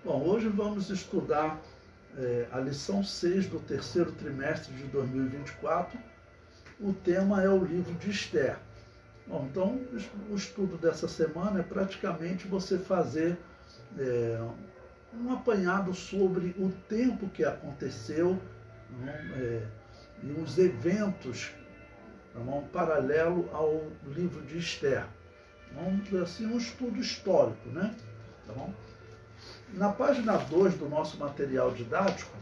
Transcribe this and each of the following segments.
Bom, hoje vamos estudar a lição 6 do terceiro trimestre de 2024. O tema é o livro de Esther. Bom, então, o estudo dessa semana é praticamente você fazer um apanhado sobre o tempo que aconteceu, e os eventos paralelo ao livro de Esther. Vamos dizer assim, um estudo histórico, né? Tá bom? Na página 2 do nosso material didático,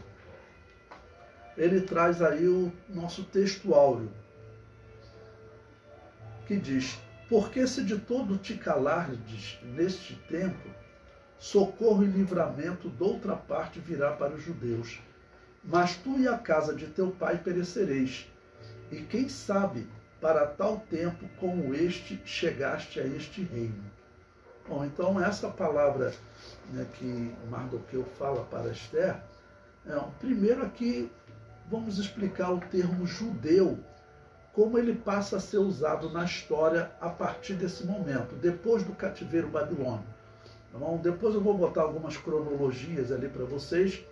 ele traz aí o nosso texto áureo, que diz: porque se de todo te calardes neste tempo, socorro e livramento doutra parte virá para os judeus. Mas tu e a casa de teu pai perecereis. E quem sabe, para tal tempo como este, chegaste a este reino. Bom, então essa palavra, que Mardoqueu fala para Esther, primeiro aqui vamos explicar o termo judeu, como ele passa a ser usado na história a partir desse momento, depois do cativeiro babilônico. Então, depois eu vou botar algumas cronologias ali para vocês.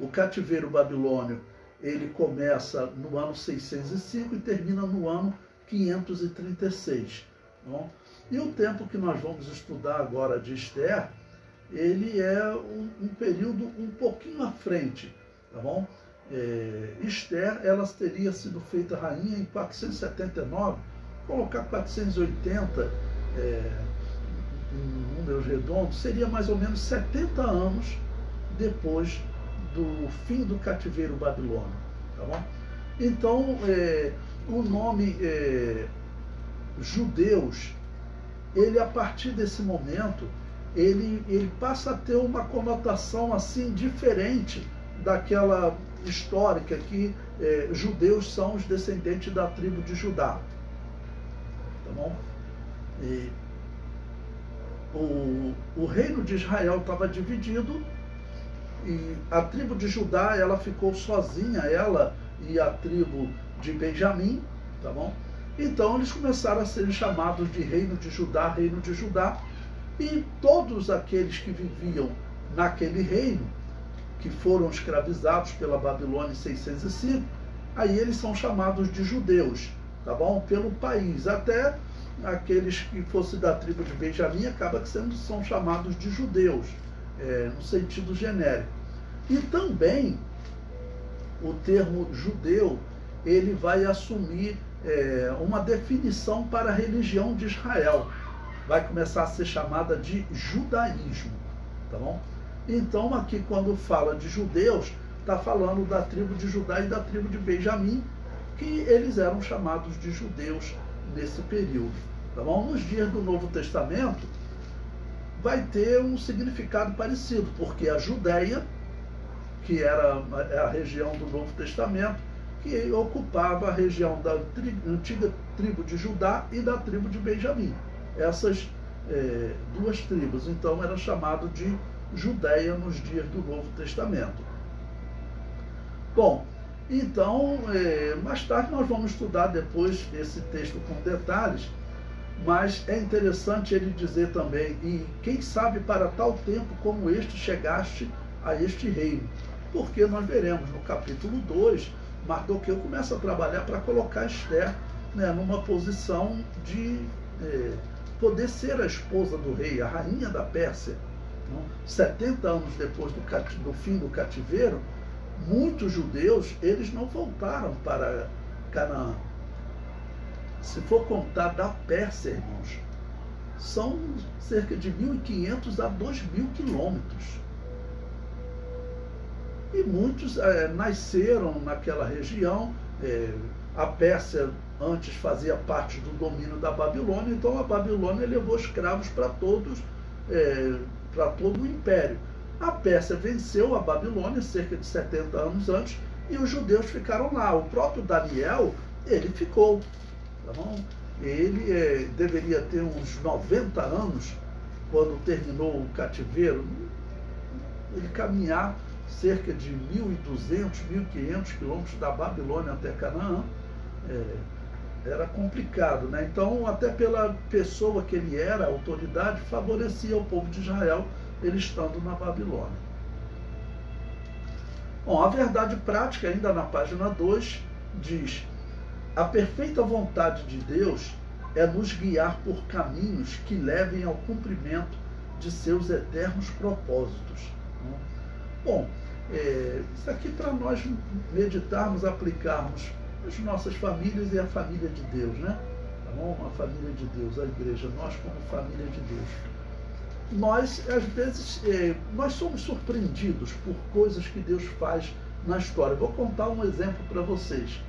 O cativeiro babilônio, ele começa no ano 605 e termina no ano 536. Bom, e o tempo que nós vamos estudar agora de Esther, ele é um período um pouquinho à frente, tá bom? Esther, ela teria sido feita rainha em 479, colocar 480 em números redondos, seria mais ou menos 70 anos depois do fim do cativeiro babilônico, tá bom? Então, o nome judeus, ele a partir desse momento, ele passa a ter uma conotação assim diferente daquela histórica que judeus são os descendentes da tribo de Judá, tá bom? O reino de Israel estava dividido e a tribo de Judá, ela ficou sozinha, ela e a tribo de Benjamim, tá bom? Então eles começaram a ser chamados de reino de Judá, e todos aqueles que viviam naquele reino, que foram escravizados pela Babilônia em 605, aí eles são chamados de judeus, tá bom? Pelo país, até aqueles que fossem da tribo de Benjamim acaba que são chamados de judeus, no sentido genérico. E também o termo judeu, ele vai assumir uma definição para a religião de Israel. Vai começar a ser chamada de judaísmo, tá bom? Então aqui quando fala de judeus, está falando da tribo de Judá e da tribo de Benjamim, que eles eram chamados de judeus nesse período, tá bom? Nos dias do Novo Testamento, vai ter um significado parecido, porque a Judéia, que era a região do Novo Testamento, que ocupava a região da antiga tribo de Judá e da tribo de Benjamim. Essas duas tribos, então, era chamado de Judéia nos dias do Novo Testamento. Bom, então, mais tarde nós vamos estudar depois esse texto com detalhes, mas é interessante ele dizer também: e quem sabe para tal tempo como este chegaste a este reino. Porque nós veremos no capítulo 2, Mardoqueu começa a trabalhar para colocar Esther, numa posição de poder ser a esposa do rei, a rainha da Pérsia. 70 anos depois do fim do cativeiro, muitos judeus, eles não voltaram para Canaã. Se for contar da Pérsia, irmãos, são cerca de 1.500 a 2.000 quilômetros. E muitos nasceram naquela região. A Pérsia antes fazia parte do domínio da Babilônia, então a Babilônia levou escravos para todo o império. A Pérsia venceu a Babilônia cerca de 70 anos antes e os judeus ficaram lá. O próprio Daniel, ele ficou. Tá bom? Ele deveria ter uns 90 anos quando terminou o cativeiro. Ele caminhar cerca de 1.200, 1.500 quilômetros da Babilônia até Canaã, era complicado, Então, até pela pessoa que ele era, a autoridade, favorecia o povo de Israel ele estando na Babilônia. Bom, a verdade prática, ainda na página 2, diz: a perfeita vontade de Deus é nos guiar por caminhos que levem ao cumprimento de seus eternos propósitos. Bom, isso aqui para nós meditarmos, aplicarmos as nossas famílias e a família de Deus, né? Tá bom? A família de Deus, a igreja, nós como família de Deus. Nós, às vezes, nós somos surpreendidos por coisas que Deus faz na história. Vou contar um exemplo para vocês.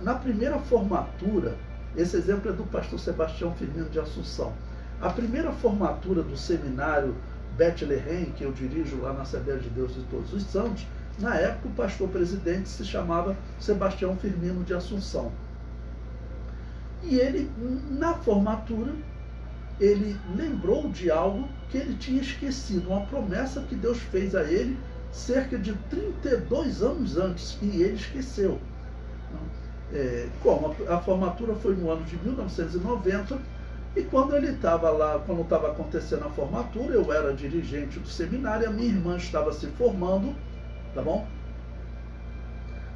Na primeira formatura, esse exemplo é do pastor Sebastião Firmino de Assunção. A primeira formatura do seminário Bethlehem, que eu dirijo lá na Assembleia de Deus de Todos os Santos, na época o pastor presidente se chamava Sebastião Firmino de Assunção. E ele, na formatura, ele lembrou de algo que ele tinha esquecido, uma promessa que Deus fez a ele cerca de 32 anos antes, e ele esqueceu. Como a formatura foi no ano de 1990, e quando ele estava lá, quando estava acontecendo a formatura, eu era dirigente do seminário, a minha irmã estava se formando, tá bom?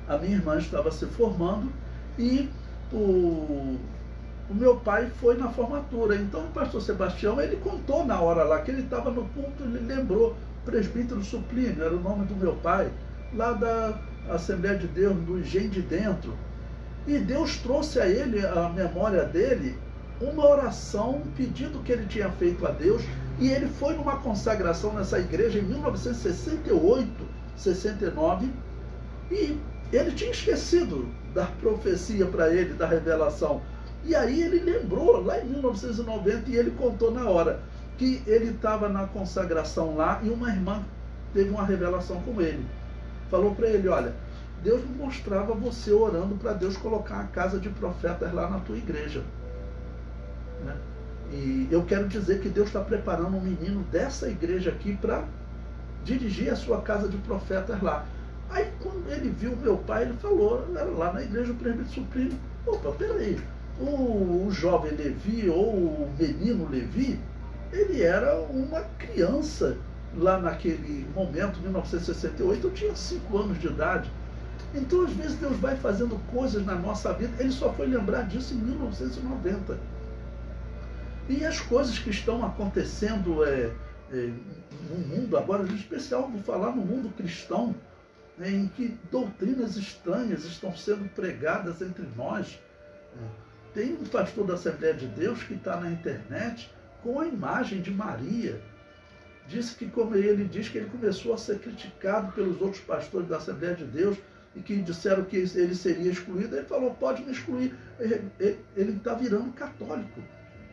A minha irmã estava se formando e o meu pai foi na formatura. Então o pastor Sebastião, ele contou na hora lá que ele estava no púlpito, ele lembrou, presbítero Suplínio, era o nome do meu pai, lá da Assembleia de Deus, do Engenho de Dentro. E Deus trouxe a ele, a memória dele, uma oração, um pedido que ele tinha feito a Deus, e ele foi numa consagração nessa igreja em 1968, 69, e ele tinha esquecido da profecia para ele, da revelação. E aí ele lembrou, lá em 1990, e ele contou na hora, que ele estava na consagração lá, e uma irmã teve uma revelação com ele. Falou para ele: olha, Deus me mostrava você orando para Deus colocar a casa de profetas lá na tua igreja. Né? E eu quero dizer que Deus está preparando um menino dessa igreja aqui para dirigir a sua casa de profetas lá. Aí quando ele viu meu pai, ele falou, era lá na igreja do presbítero Suplínio: opa, peraí, o jovem Levi ou o menino Levi, ele era uma criança lá naquele momento, 1968, eu tinha 5 anos de idade. Então, às vezes, Deus vai fazendo coisas na nossa vida, ele só foi lembrar disso em 1990. E as coisas que estão acontecendo no mundo, agora, em especial, vou falar no mundo cristão, em que doutrinas estranhas estão sendo pregadas entre nós. Tem um pastor da Assembleia de Deus que está na internet com a imagem de Maria. Disse que, como ele diz, que ele começou a ser criticado pelos outros pastores da Assembleia de Deus e que disseram que ele seria excluído. Ele falou: pode me excluir. Ele está virando católico.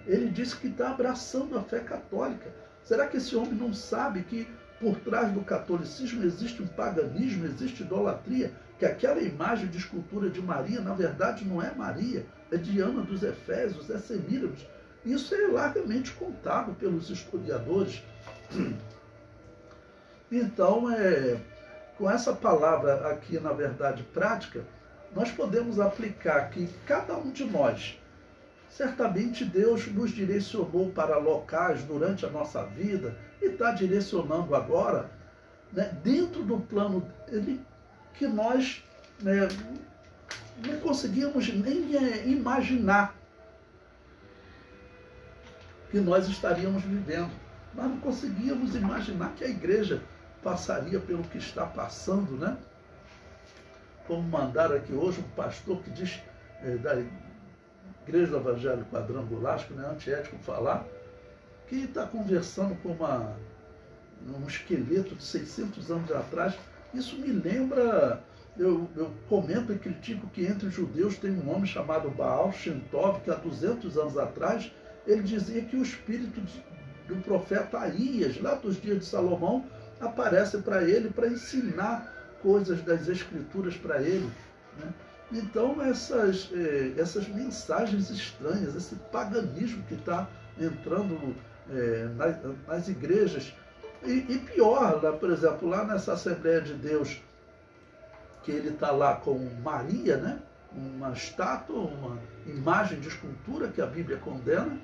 Ele disse que está abraçando a fé católica. Será que esse homem não sabe que por trás do catolicismo existe um paganismo, existe idolatria? Que aquela imagem de escultura de Maria, na verdade, não é Maria, é Diana dos Efésios, é Semíramis. Isso é largamente contado pelos historiadores. Então, com essa palavra aqui, na verdade, prática, nós podemos aplicar que cada um de nós, certamente Deus nos direcionou para locais durante a nossa vida e está direcionando agora, né, dentro do plano dele, que nós não conseguimos nem imaginar que nós estaríamos vivendo. Nós não conseguíamos imaginar que a igreja passaria pelo que está passando, né? Como mandaram aqui hoje um pastor que diz da Igreja do Evangelho Quadrangular, acho que não é antiético falar, que está conversando com um esqueleto de 600 anos atrás. Isso me lembra, eu comento e critico que entre os judeus tem um homem chamado Baal Shem Tov, que há 200 anos atrás ele dizia que o espírito do profeta Aías, lá dos dias de Salomão, aparece para ele para ensinar coisas das escrituras para ele, né? Então essas mensagens estranhas, esse paganismo que está entrando nas igrejas, e pior, lá, por exemplo, lá nessa Assembleia de Deus, que ele está lá com Maria, né? Uma estátua, uma imagem de escultura que a Bíblia condena,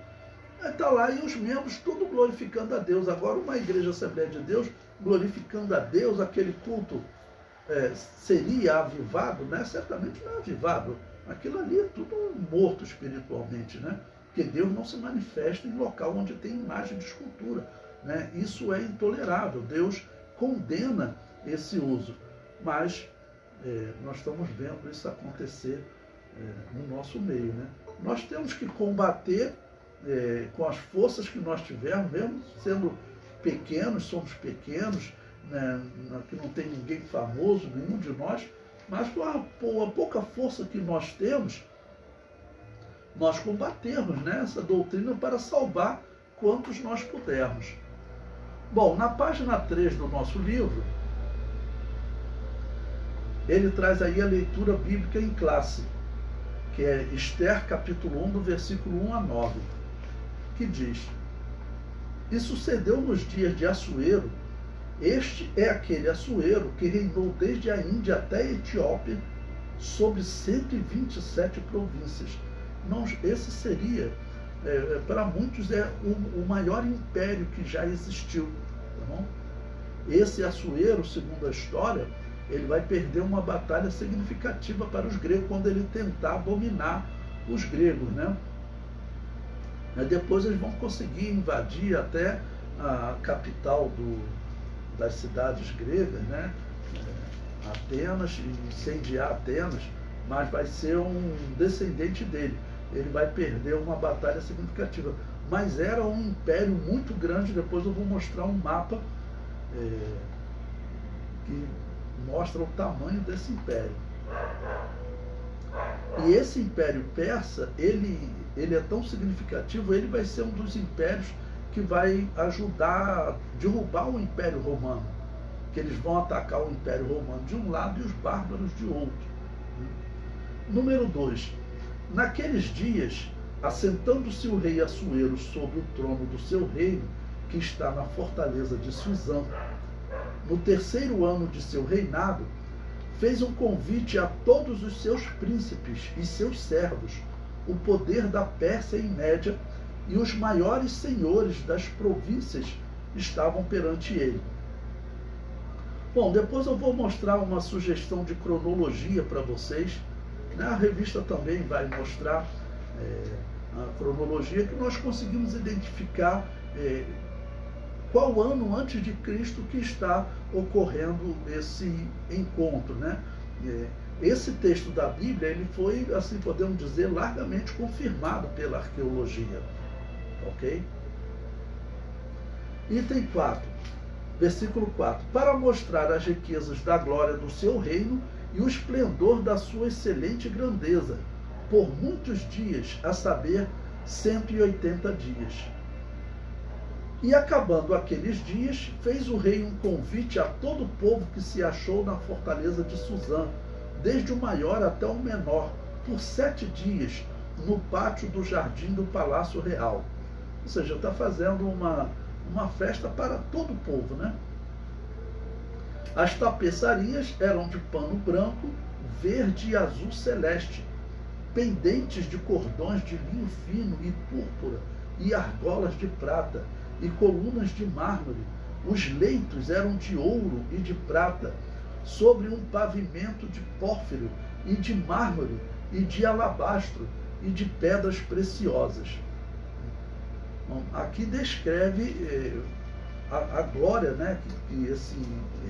Está lá e os membros tudo glorificando a Deus. Agora, uma igreja Assembleia de Deus glorificando a Deus, aquele culto seria avivado, né? Certamente não é avivado. Aquilo ali é tudo morto espiritualmente, né? Porque Deus não se manifesta em local onde tem imagem de escultura, né? Isso é intolerável. Deus condena esse uso. Mas nós estamos vendo isso acontecer no nosso meio, né? Nós temos que combater com as forças que nós tivermos, mesmo sendo pequenos, somos pequenos, né? Que não tem ninguém famoso, nenhum de nós, mas com a pouca força que nós temos, nós combatemos, né, essa doutrina para salvar quantos nós pudermos. Bom, na página 3 do nosso livro, ele traz aí a leitura bíblica em classe, que é Esther, capítulo 1, do versículo 1 a 9, que diz: E sucedeu nos dias de Assuero, este é aquele Assuero que reinou desde a Índia até a Etiópia, sobre 127 províncias. Não, esse seria, para muitos, o maior império que já existiu. Tá bom? Esse Assuero, segundo a história, ele vai perder uma batalha significativa para os gregos quando ele tentar dominar os gregos, né? Depois eles vão conseguir invadir até a capital das cidades gregas, né? Atenas, e incendiar Atenas, mas vai ser um descendente dele. Ele vai perder uma batalha significativa. Mas era um império muito grande. Depois eu vou mostrar um mapa que mostra o tamanho desse império. E esse império persa, ele é tão significativo, ele vai ser um dos impérios que vai ajudar a derrubar o Império Romano, que eles vão atacar o Império Romano de um lado e os bárbaros de outro. Número 2. Naqueles dias, assentando-se o rei Assuero sobre o trono do seu reino, que está na fortaleza de Suzã, no 3º ano de seu reinado, fez um convite a todos os seus príncipes e seus servos, o poder da Pérsia e Média, e os maiores senhores das províncias estavam perante ele. Bom, depois eu vou mostrar uma sugestão de cronologia para vocês. A revista também vai mostrar a cronologia, que nós conseguimos identificar qual ano antes de Cristo que está ocorrendo esse encontro, né? Esse texto da Bíblia, ele foi, assim podemos dizer, largamente confirmado pela arqueologia. Ok? Item 4, versículo 4. Para mostrar as riquezas da glória do seu reino e o esplendor da sua excelente grandeza, por muitos dias, a saber, 180 dias. E acabando aqueles dias, fez o rei um convite a todo o povo que se achou na fortaleza de Suzã, desde o maior até o menor, por 7 dias, no pátio do jardim do Palácio Real. Ou seja, está fazendo uma festa para todo o povo, né? As tapeçarias eram de pano branco, verde e azul celeste, pendentes de cordões de linho fino e púrpura, e argolas de prata, e colunas de mármore. Os leitos eram de ouro e de prata, sobre um pavimento de pórfiro, e de mármore, e de alabastro, e de pedras preciosas. Bom, aqui descreve a glória, né, que esse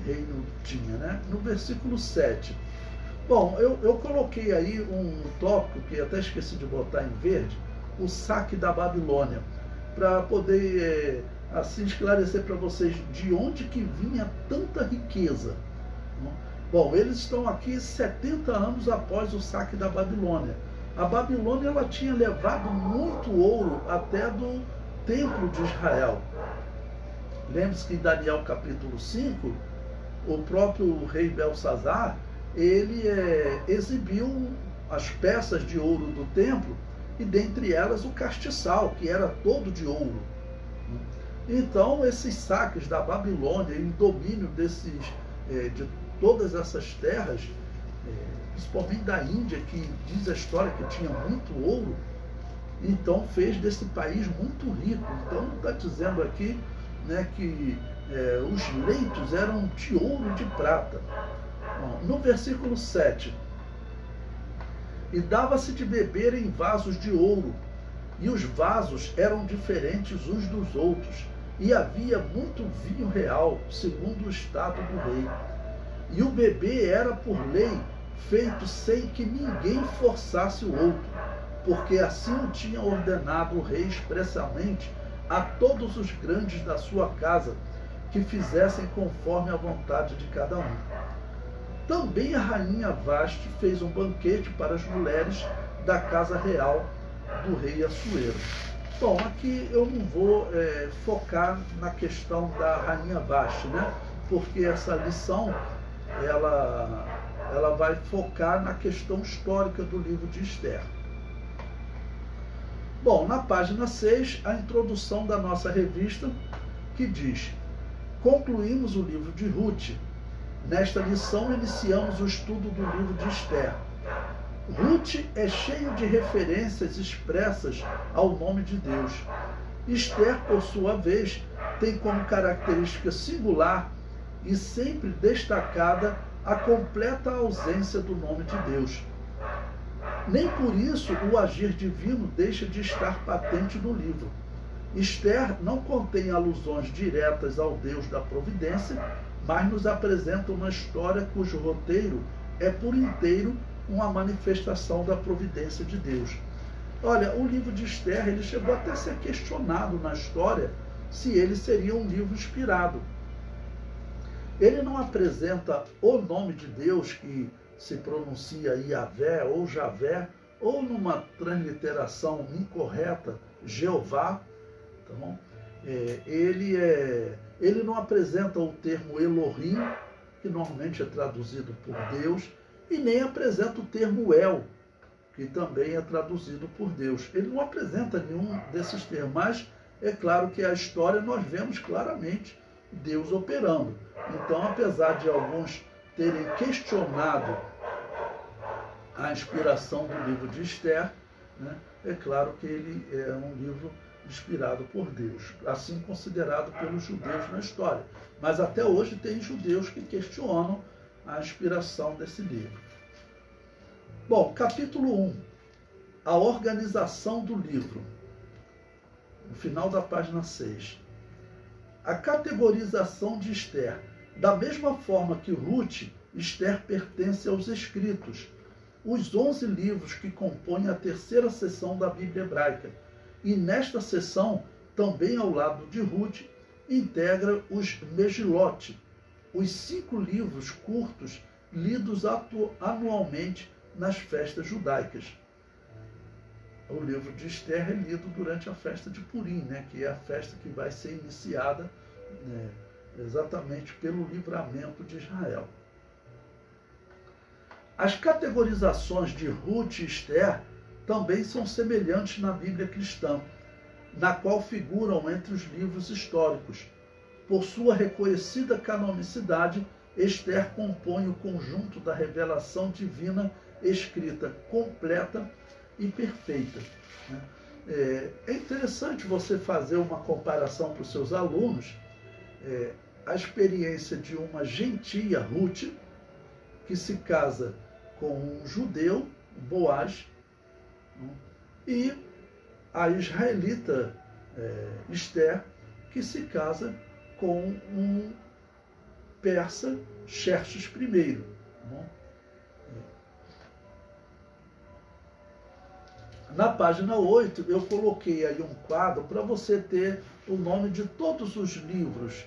reino tinha, né? No versículo 7. Bom, eu coloquei aí um tópico que até esqueci de botar em verde, o saque da Babilônia, para poder assim esclarecer para vocês de onde que vinha tanta riqueza. Bom, eles estão aqui 70 anos após o saque da Babilônia. A Babilônia, ela tinha levado muito ouro até do templo de Israel. Lembre-se que em Daniel capítulo 5, o próprio rei Belsazar, ele exibiu as peças de ouro do templo, e dentre elas o castiçal, que era todo de ouro. Então, esses saques da Babilônia, e o domínio de todas essas terras, principalmente da Índia, que diz a história que tinha muito ouro, então fez desse país muito rico. Então está dizendo aqui, né, que os leitos eram de ouro e de prata. Bom, no versículo 7, e dava-se de beber em vasos de ouro, e os vasos eram diferentes uns dos outros, e havia muito vinho real, segundo o estado do rei. E o beber era por lei feito sem que ninguém forçasse o outro, porque assim o tinha ordenado o rei expressamente a todos os grandes da sua casa, que fizessem conforme a vontade de cada um. Também a rainha Vaste fez um banquete para as mulheres da casa real do rei Assuero. Bom, aqui eu não vou focar na questão da rainha Vaste, né? Porque essa lição ela vai focar na questão histórica do livro de Esther. Bom, na página 6, a introdução da nossa revista, que diz: concluímos o livro de Ruth. Nesta lição, iniciamos o estudo do livro de Esther. Ruth é cheio de referências expressas ao nome de Deus. Esther, por sua vez, tem como característica singular e sempre destacada a completa ausência do nome de Deus. Nem por isso o agir divino deixa de estar patente no livro. Esther não contém alusões diretas ao Deus da providência, mas nos apresenta uma história cujo roteiro é por inteiro uma manifestação da providência de Deus. Olha, o livro de Esther, ele chegou até a ser questionado na história se ele seria um livro inspirado. Ele não apresenta o nome de Deus, que se pronuncia Yahvé ou Javé, ou numa transliteração incorreta, Jeová. Tá bom? Ele não apresenta o termo Elohim, que normalmente é traduzido por Deus, e nem apresenta o termo El, que também é traduzido por Deus. Ele não apresenta nenhum desses termos, mas é claro que a história nós vemos claramente Deus operando. Então, apesar de alguns terem questionado a inspiração do livro de Esther, né, é claro que ele é um livro inspirado por Deus, assim considerado pelos judeus na história. Mas até hoje tem judeus que questionam a inspiração desse livro. Bom, capítulo 1. A organização do livro. No final da página 6. A categorização de Esther. Da mesma forma que Ruth, Esther pertence aos escritos, os 11 livros que compõem a terceira seção da Bíblia hebraica. E nesta seção, também ao lado de Ruth, integra os Megilot, os 5 livros curtos lidos anualmente nas festas judaicas. O livro de Esther é lido durante a festa de Purim, né, que é a festa que vai ser iniciada, né, exatamente pelo livramento de Israel. As categorizações de Ruth e Esther também são semelhantes na Bíblia cristã, na qual figuram entre os livros históricos. Por sua reconhecida canonicidade, Esther compõe o conjunto da revelação divina escrita completa e perfeita. É interessante você fazer uma comparação para os seus alunos, a experiência de uma gentia, Ruth, que se casa com um judeu, Boaz, e a israelita Esther, que se casa com um persa, Xerxes I. Na página 8, eu coloquei aí um quadro para você ter o nome de todos os livros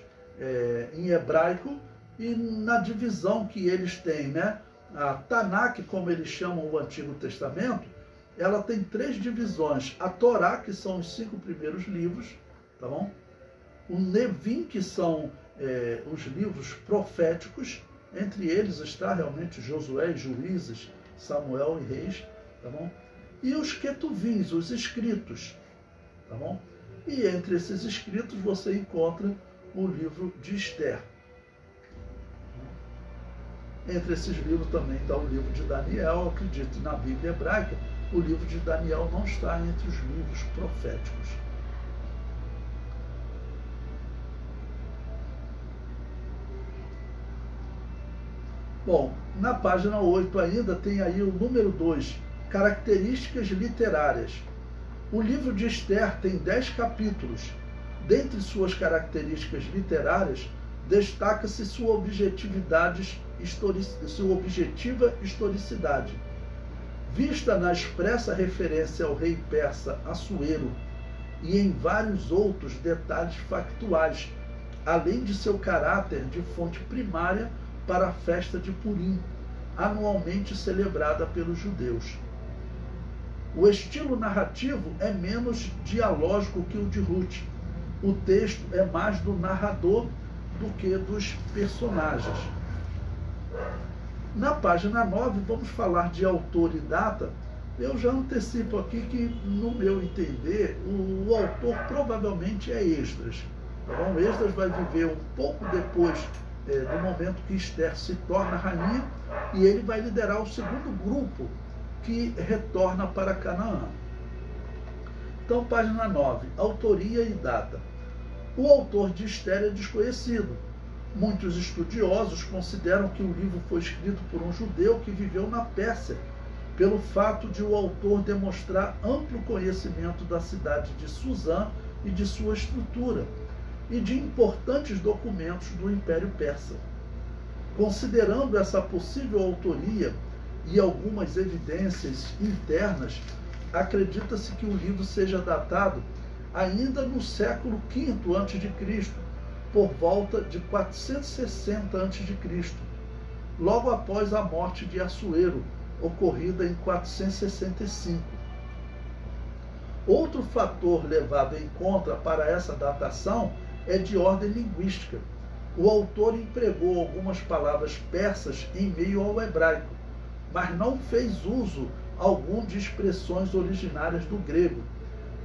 em hebraico e na divisão que eles têm, né? A Tanakh, como eles chamam o Antigo Testamento, ela tem 3 divisões. A Torá, que são os 5 primeiros livros, tá bom? O Nevim, que são os livros proféticos, entre eles está realmente Josué, Juízes, Samuel e Reis, tá bom? E os Ketuvins, os escritos, tá bom? E entre esses escritos você encontra o livro de Esther. Entre esses livros também está o livro de Daniel, acredito, na Bíblia hebraica. o livro de Daniel não está entre os livros proféticos. Bom, na página 8 ainda tem aí o número 2, características literárias. O livro de Esther tem 10 capítulos. Dentre suas características literárias, destaca-se sua objetiva historicidade, vista na expressa referência ao rei persa Assuero e em vários outros detalhes factuais, além de seu caráter de fonte primária para a festa de Purim, anualmente celebrada pelos judeus. O estilo narrativo é menos dialógico que o de Ruth. O texto é mais do narrador do que dos personagens. Na página 9, vamos falar de autor e data. Eu já antecipo aqui que, no meu entender, o autor provavelmente é Esdras. Então, Esdras vai viver um pouco depois do momento que Esther se torna rainha, e ele vai liderar o segundo grupo que retorna para Canaã. Então, página 9, autoria e data. O autor de Esther é desconhecido. Muitos estudiosos consideram que o livro foi escrito por um judeu que viveu na Pérsia, pelo fato de o autor demonstrar amplo conhecimento da cidade de Suzã e de sua estrutura, e de importantes documentos do Império Persa. Considerando essa possível autoria e algumas evidências internas, acredita-se que o livro seja datado ainda no século V a.C., por volta de 460 a.C., logo após a morte de Assuero, ocorrida em 465. Outro fator levado em conta para essa datação é de ordem linguística. O autor empregou algumas palavras persas em meio ao hebraico, mas não fez uso algum de expressões originárias do grego,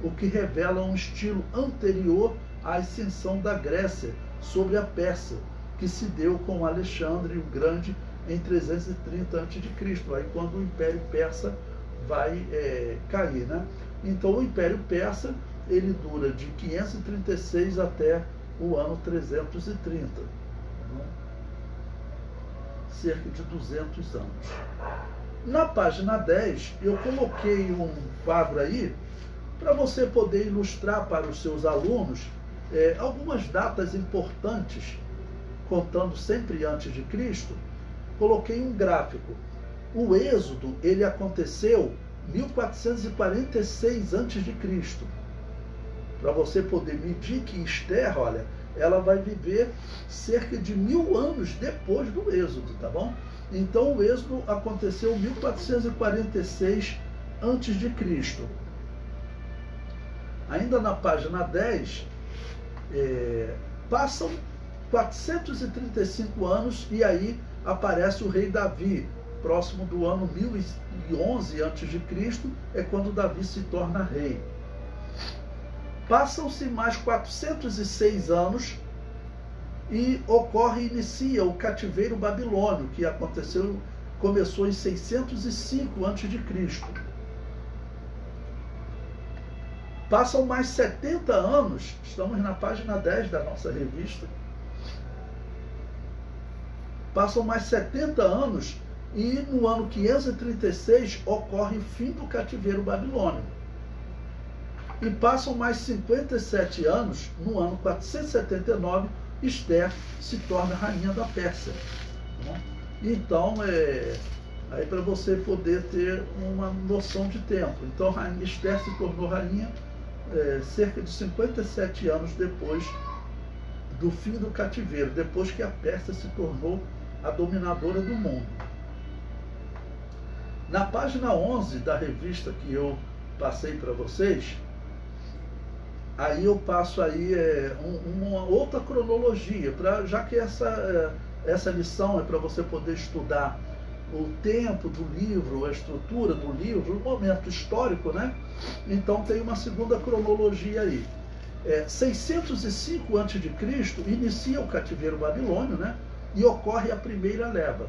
o que revela um estilo anterior à ascensão da Grécia sobre a Pérsia, que se deu com Alexandre o Grande em 330 a.C., aí quando o Império Persa vai cair, né? Então o Império Persa ele dura de 536 até o ano 330, né? Cerca de 200 anos. Na página 10, eu coloquei um quadro aí para você poder ilustrar para os seus alunos algumas datas importantes, contando sempre antes de Cristo. Coloquei um gráfico. O Êxodo, ele aconteceu 1446 a.C., para você poder medir que Esther, olha, ela vai viver cerca de 1000 anos depois do Êxodo, tá bom? Então o Êxodo aconteceu em 1446 a.C. Ainda na página 10, passam 435 anos e aí aparece o rei Davi, próximo do ano 1011 a.C., é quando Davi se torna rei. Passam-se mais 406 anos e inicia o cativeiro babilônio, que começou em 605 a.C. Passam mais 70 anos, estamos na página 10 da nossa revista. Passam mais 70 anos e no ano 536 ocorre o fim do cativeiro babilônio. E passam mais 57 anos, no ano 479, Esther se torna rainha da Pérsia. Então, aí para você poder ter uma noção de tempo. Então, Esther se tornou rainha cerca de 57 anos depois do fim do cativeiro, depois que a Pérsia se tornou a dominadora do mundo. Na página 11 da revista que eu passei para vocês, aí eu passo aí uma outra cronologia, já que essa lição é para você poder estudar o tempo do livro, a estrutura do livro, o momento histórico, né? Então tem uma segunda cronologia aí. 605 a.C. inicia o cativeiro babilônio, né? E ocorre a primeira leva.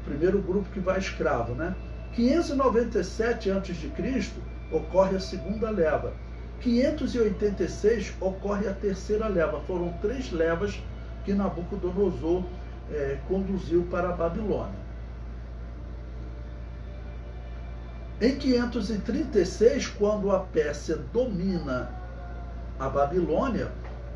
Primeiro grupo que vai escravo, né? 597 a.C. ocorre a segunda leva. 586 ocorre a terceira leva. Foram 3 levas que Nabucodonosor conduziu para a Babilônia. Em 536, quando a Pérsia domina a Babilônia,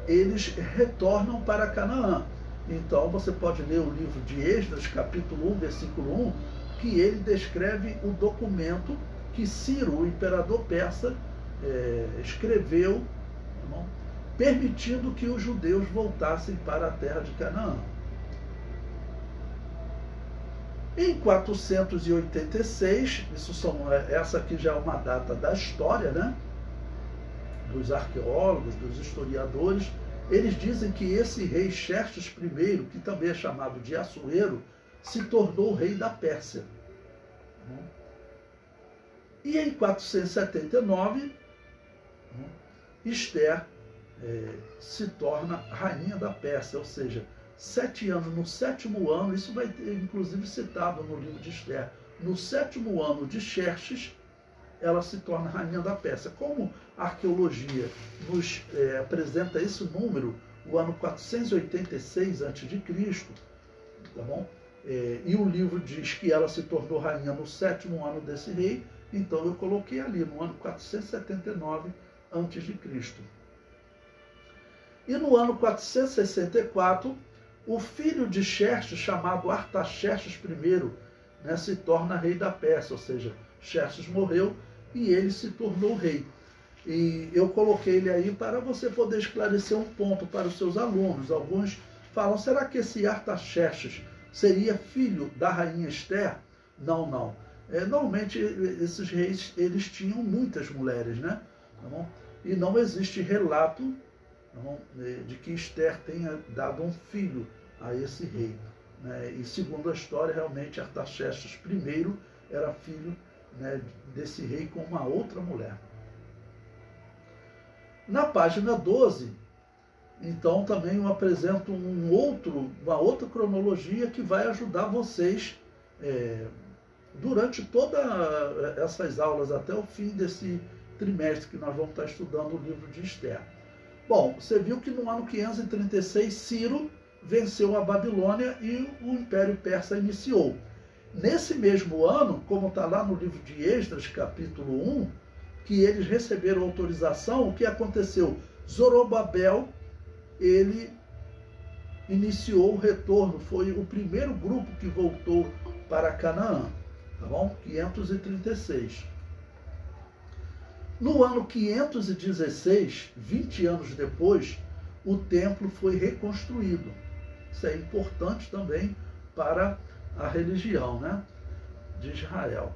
eles retornam para Canaã. Então você pode ler o livro de Esdras, capítulo 1, versículo 1, que ele descreve o documento que Ciro, o imperador persa, escreveu, permitindo que os judeus voltassem para a terra de Canaã. Em 486, essa aqui já é uma data da história, né? Dos arqueólogos, dos historiadores, eles dizem que esse rei Xerxes I, que também é chamado de Assuero, se tornou rei da Pérsia. E em 479, Esther se torna rainha da Pérsia, ou seja, 7 anos, no 7º ano, isso vai ter inclusive citado no livro de Esther, no 7º ano de Xerxes, ela se torna rainha da Pérsia. Como a arqueologia nos apresenta esse número, o ano 486 a.C., tá bom? E o livro diz que ela se tornou rainha no 7º ano desse rei, então eu coloquei ali, no ano 479 a.C. E no ano 464, o filho de Xerxes, chamado Artaxerxes I, se torna rei da Pérsia, ou seja, Xerxes morreu e ele se tornou rei. E eu coloquei ele aí para você poder esclarecer um ponto para os seus alunos. Alguns falam, será que esse Artaxerxes seria filho da rainha Esther? Não, não. Normalmente esses reis, eles tinham muitas mulheres, né? Tá bom? E não existe relato, tá bom, de que Esther tenha dado um filho a esse rei. Né? E segundo a história, realmente Artaxerxes I era filho, né, desse rei com uma outra mulher. Na página 12, então também eu apresento uma outra cronologia que vai ajudar vocês durante todas essas aulas, até o fim desse trimestre que nós vamos estar estudando o livro de Esther. Bom, você viu que no ano 536, Ciro venceu a Babilônia e o Império Persa iniciou. Nesse mesmo ano, como está lá no livro de Esdras, capítulo 1, que eles receberam autorização, o que aconteceu? Zorobabel, ele iniciou o retorno, foi o primeiro grupo que voltou para Canaã, tá bom? 536. No ano 516, 20 anos depois, o templo foi reconstruído. Isso é importante também para a religião, né, de Israel.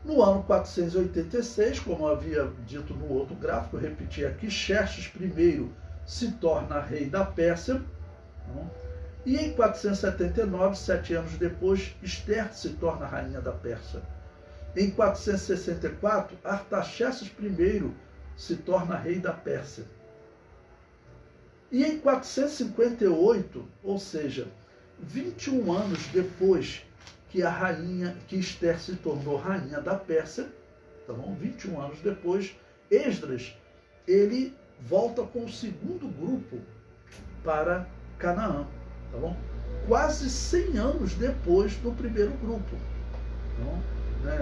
No ano 486, como eu havia dito no outro gráfico, eu repeti aqui, Xerxes I se torna rei da Pérsia, tá? E em 479, 7 anos depois, Esther se torna rainha da Pérsia. Em 464, Artaxerxes I se torna rei da Pérsia. E em 458, ou seja, 21 anos depois que Esther se tornou rainha da Pérsia, tá bom? 21 anos depois, Esdras, ele volta com o segundo grupo para Canaã, tá bom? Quase 100 anos depois do primeiro grupo, tá bom?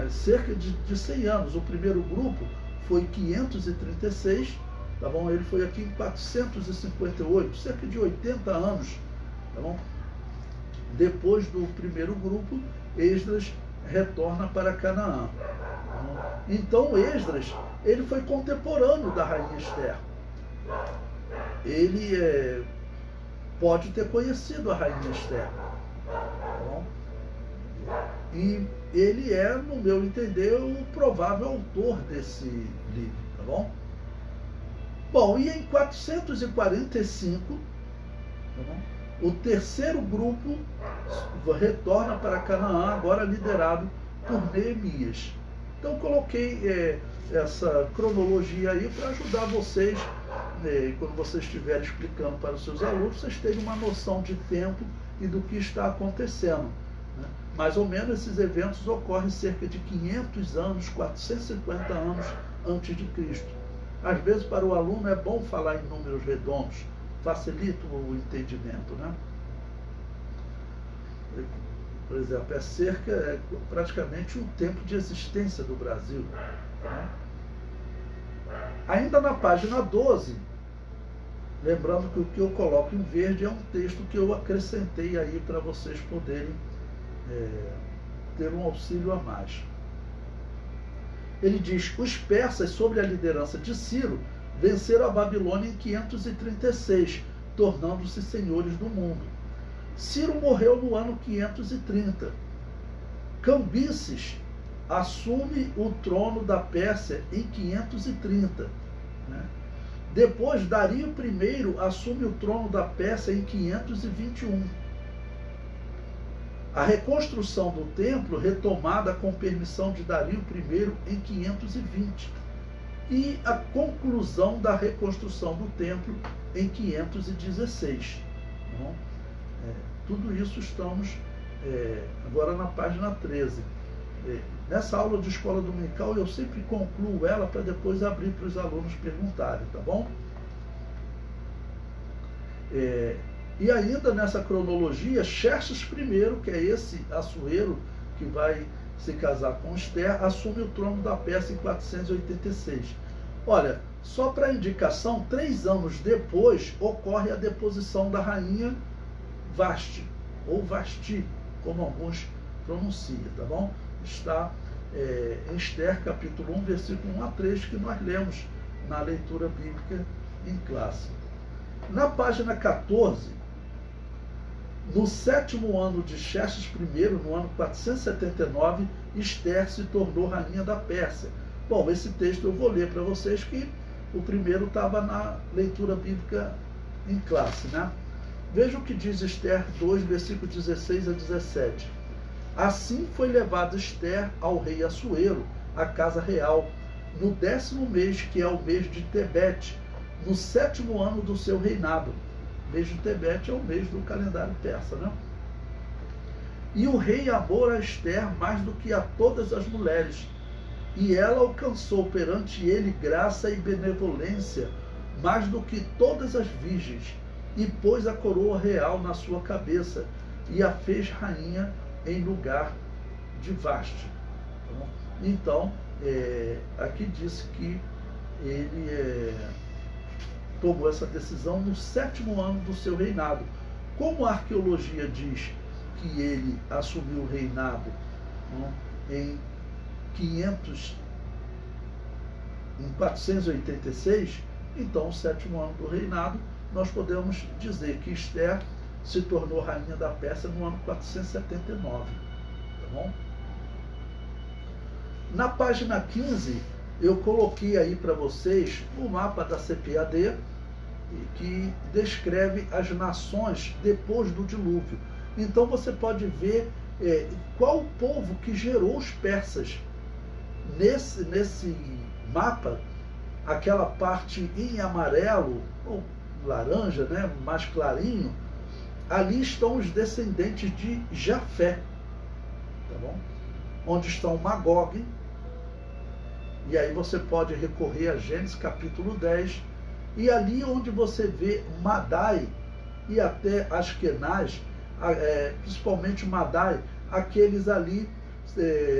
Cerca de 100 anos. O primeiro grupo foi em 536, tá bom? Ele foi aqui em 458, cerca de 80 anos, tá bom? Depois do primeiro grupo, Esdras retorna para Canaã. Então Esdras, ele foi contemporâneo da rainha Esther. Ele pode ter conhecido a rainha Esther, tá bom? E ele é, no meu entender, o provável autor desse livro, tá bom? Bom, e em 445, tá bom, o terceiro grupo retorna para Canaã, agora liderado por Neemias. Então coloquei essa cronologia aí para ajudar vocês, quando vocês estiverem explicando para os seus alunos, vocês terem uma noção de tempo e do que está acontecendo, né? Mais ou menos esses eventos ocorrem cerca de 500 anos, 450 anos antes de Cristo. Às vezes, para o aluno, é bom falar em números redondos, facilita o entendimento, né? Por exemplo, é praticamente o tempo de existência do Brasil, né? Ainda na página 12, lembrando que o que eu coloco em verde é um texto que eu acrescentei aí para vocês poderem ter um auxílio a mais. Ele diz: os persas, sob a liderança de Ciro, venceram a Babilônia em 536, tornando-se senhores do mundo. Ciro morreu no ano 530. Cambises assume o trono da Pérsia em 530. Né? Depois, Dario I assume o trono da Pérsia em 521. A reconstrução do templo, retomada com permissão de Dario I em 520. E a conclusão da reconstrução do templo em 516. Bom, tudo isso estamos agora na página 13. Nessa aula de escola dominical eu sempre concluo ela para depois abrir para os alunos perguntarem, tá bom? E ainda nessa cronologia, Xerxes I, que é esse Assuero que vai se casar com Esther, assume o trono da Pérsia em 486. Olha, só para indicação, 3 anos depois ocorre a deposição da rainha Vasti, ou Vasti, como alguns pronunciam, tá bom? Está em Esther, capítulo 1, versículo 1 a 3, que nós lemos na leitura bíblica em classe. Na página 14, no 7º ano de Xerxes I, no ano 479, Esther se tornou rainha da Pérsia. Bom, esse texto eu vou ler para vocês, que o primeiro estava na leitura bíblica em classe, né? Veja o que diz Esther 2, versículo 16 a 17. Assim foi levada Esther ao rei Assuero, à casa real, no 10º mês, que é o mês de Tebete, no 7º ano do seu reinado. O mês de Tebete é o mês do calendário persa, né? E o rei amou a Esther mais do que a todas as mulheres, e ela alcançou perante ele graça e benevolência mais do que todas as virgens, e pôs a coroa real na sua cabeça, e a fez rainha em lugar de Vasti. Então, aqui diz que ele tomou essa decisão no 7º ano do seu reinado. Como a arqueologia diz que ele assumiu o reinado em 486, então, o 7º ano do reinado, nós podemos dizer que Esther se tornou rainha da Pérsia no ano 479. Tá bom? Na página 15, eu coloquei aí para vocês o mapa da CPAD, que descreve as nações depois do dilúvio. Então você pode ver qual o povo que gerou os persas. Nesse mapa, aquela parte em amarelo, ou laranja, né, mais clarinho, ali estão os descendentes de Jafé, tá bom? Onde estão Magog, e aí você pode recorrer a Gênesis capítulo 10, e ali onde você vê Madai e até Askenaz, principalmente Madai, aqueles ali,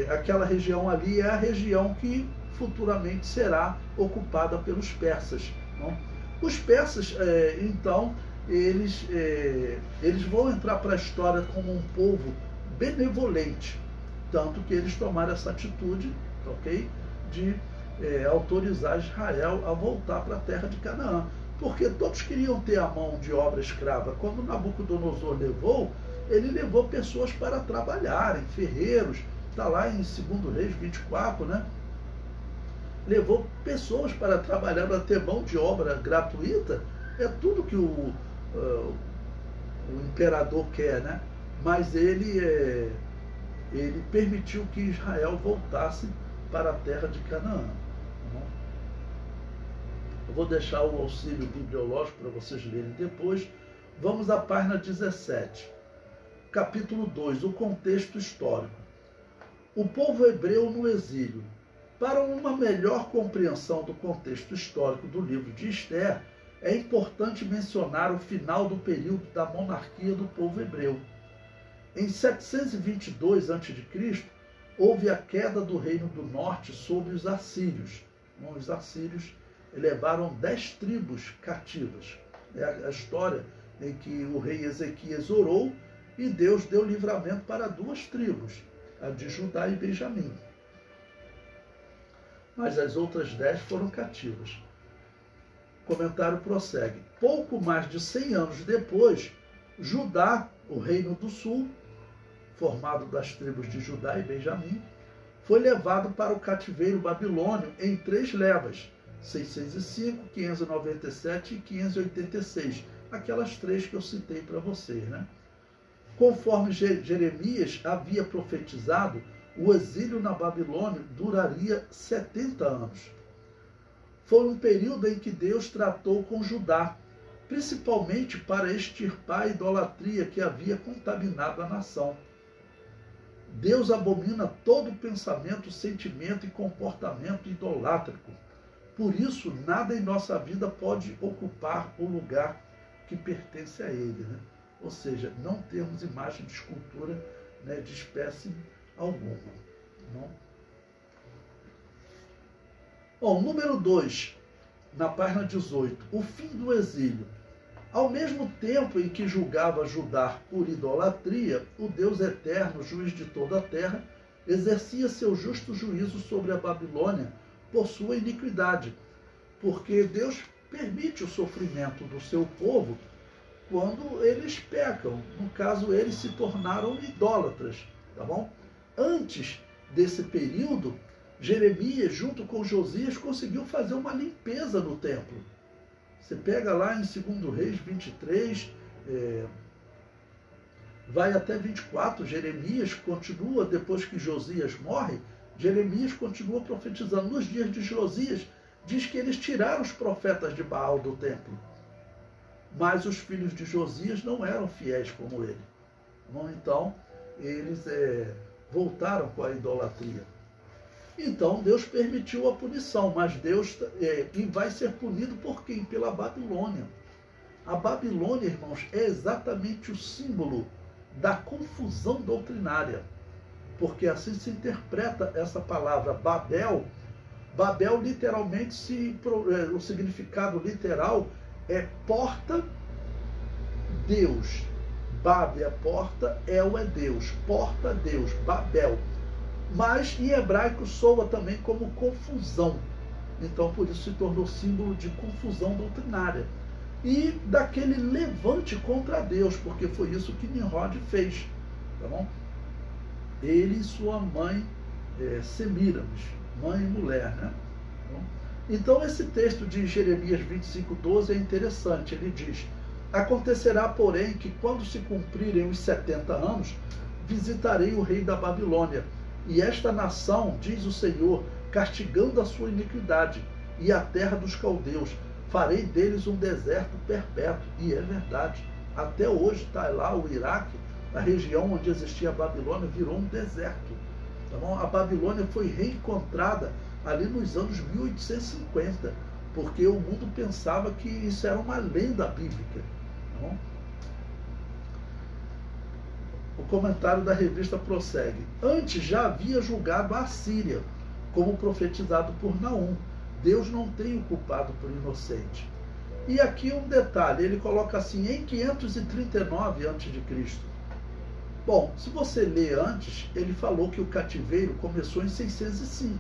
aquela região ali é a região que futuramente será ocupada pelos persas. Não? Os persas, então, eles vão entrar para a história como um povo benevolente, tanto que eles tomaram essa atitude, ok, de autorizar Israel a voltar para a terra de Canaã, porque todos queriam ter a mão de obra escrava. Quando Nabucodonosor levou, ele levou pessoas para trabalharem, ferreiros, está lá em 2 Reis 24, né? Levou pessoas para trabalhar, para ter mão de obra gratuita. É tudo que o imperador quer, né? Mas ele permitiu que Israel voltasse para a terra de Canaã. Eu vou deixar o auxílio bibliológico para vocês lerem depois. Vamos à página 17. capítulo 2, o contexto histórico. O povo hebreu no exílio. Para uma melhor compreensão do contexto histórico do livro de Esther, é importante mencionar o final do período da monarquia do povo hebreu. Em 722 a.C., houve a queda do reino do norte sobre os assírios. Os assírios levaram 10 tribos cativas. É a história em que o rei Ezequias orou e Deus deu livramento para 2 tribos, a de Judá e Benjamim. Mas as outras 10 foram cativas. O comentário prossegue. Pouco mais de 100 anos depois, Judá, o reino do sul, formado das tribos de Judá e Benjamim, foi levado para o cativeiro babilônio em 3 levas, 605, 597 e 586, aquelas 3 que eu citei para vocês, né? Conforme Jeremias havia profetizado, o exílio na Babilônia duraria 70 anos. Foi um período em que Deus tratou com Judá, principalmente para extirpar a idolatria que havia contaminado a nação. Deus abomina todo pensamento, sentimento e comportamento idolátrico. Por isso, nada em nossa vida pode ocupar o lugar que pertence a Ele, né? Ou seja, não temos imagem de escultura, né, de espécie alguma. Não? Bom, número 2, na página 18, o fim do exílio. Ao mesmo tempo em que julgava Judá por idolatria, o Deus eterno, juiz de toda a terra, exercia seu justo juízo sobre a Babilônia por sua iniquidade, porque Deus permite o sofrimento do seu povo quando eles pecam. No caso, eles se tornaram idólatras, tá bom? Antes desse período, Jeremias, junto com Josias, conseguiu fazer uma limpeza no templo. Você pega lá em 2 Reis 23, vai até 24, Jeremias continua, depois que Josias morre, Jeremias continua profetizando. Nos dias de Josias, diz que eles tiraram os profetas de Baal do templo. Mas os filhos de Josias não eram fiéis como ele. Então, eles voltaram com a idolatria. Então, Deus permitiu a punição, mas Deus vai ser punido por quem? Pela Babilônia. A Babilônia, irmãos, é exatamente o símbolo da confusão doutrinária, porque assim se interpreta essa palavra Babel. Babel, literalmente, o significado literal é porta, Deus. Bab é porta, El é Deus. Porta, Deus. Babel. Mas em hebraico soa também como confusão. Então, por isso se tornou símbolo de confusão doutrinária. E daquele levante contra Deus, porque foi isso que Nimrod fez. Tá bom? Ele e sua mãe, Semiramis, mãe e mulher, né? Então, esse texto de Jeremias 25:12 é interessante. Ele diz: acontecerá, porém, que quando se cumprirem os 70 anos, visitarei o rei da Babilônia, e esta nação, diz o Senhor, castigando a sua iniquidade, e a terra dos caldeus, farei deles um deserto perpétuo. E é verdade. Até hoje está lá o Iraque, a região onde existia a Babilônia, virou um deserto. Tá bom? A Babilônia foi reencontrada ali nos anos 1850, porque o mundo pensava que isso era uma lenda bíblica. Tá bom? O comentário da revista prossegue. Antes já havia julgado a Assíria, como profetizado por Naum. Deus não tem o culpado por inocente. E aqui um detalhe, ele coloca assim, em 539 a.C. Bom, se você ler antes, ele falou que o cativeiro começou em 605.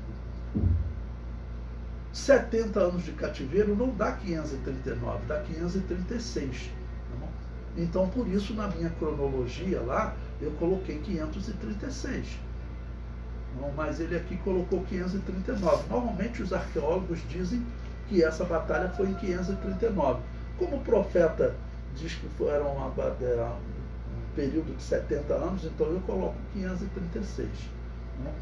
70 anos de cativeiro não dá 539, dá 536. Tá bom? Então, por isso, na minha cronologia lá, eu coloquei 536. Não, mas ele aqui colocou 539. Normalmente, os arqueólogos dizem que essa batalha foi em 539. Como o profeta diz que foram um período de 70 anos, então eu coloco 536. Né?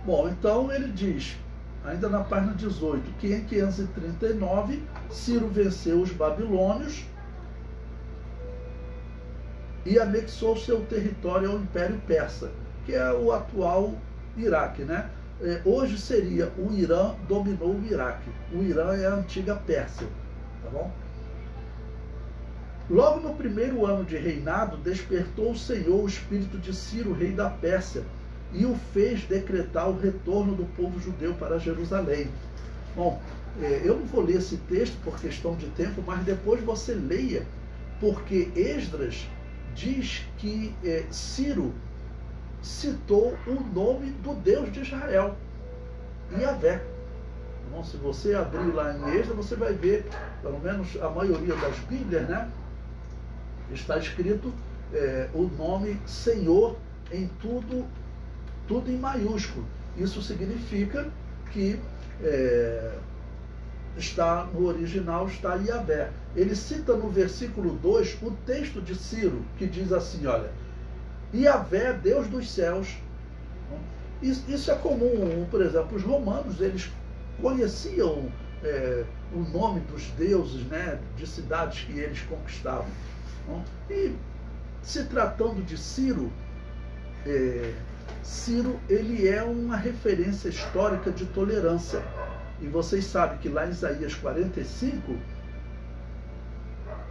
Bom, então ele diz, ainda na página 18, que em 539 Ciro venceu os babilônios e anexou seu território ao Império Persa, que é o atual Iraque, né? Hoje seria o Irã dominou o Iraque. O Irã é a antiga Pérsia, tá bom? Logo no primeiro ano de reinado, despertou o Senhor o espírito de Ciro, rei da Pérsia, e o fez decretar o retorno do povo judeu para Jerusalém. Bom, eu não vou ler esse texto por questão de tempo, mas depois você leia, porque Esdras diz que Ciro citou o nome do Deus de Israel, Yahvé. Então, se você abrir lá em Esdras, você vai ver, pelo menos a maioria das Bíblias, né, está escrito o nome Senhor em tudo em maiúsculo. Isso significa que está no original, está Yahvé. Ele cita no versículo 2 o texto de Ciro, que diz assim, olha, Yahvé, Deus dos céus. Isso é comum, por exemplo, os romanos, eles conheciam o nome dos deuses, né, de cidades que eles conquistavam. E se tratando de Ciro, Ciro ele é uma referência histórica de tolerância. E vocês sabem que lá em Isaías 45,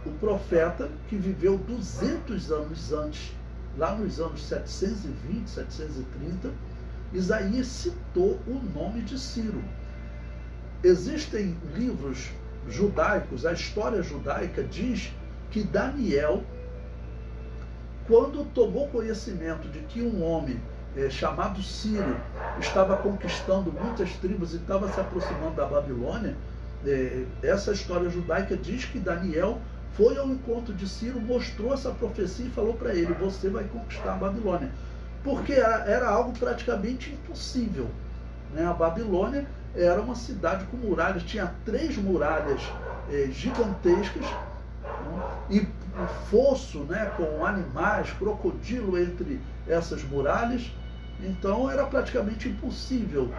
o profeta que viveu 200 anos antes, lá nos anos 720, 730, Isaías citou o nome de Ciro. Existem livros judaicos, a história judaica diz que Daniel, quando tomou conhecimento de que um homem chamado Ciro estava conquistando muitas tribos e estava se aproximando da Babilônia, essa história judaica diz que Daniel foi ao encontro de Ciro, mostrou essa profecia e falou para ele, você vai conquistar a Babilônia. Porque era algo praticamente impossível, né? A Babilônia era uma cidade com muralhas, tinha 3 muralhas gigantescas, né? E um fosso, né, com animais, crocodilo entre essas muralhas. Então era praticamente impossível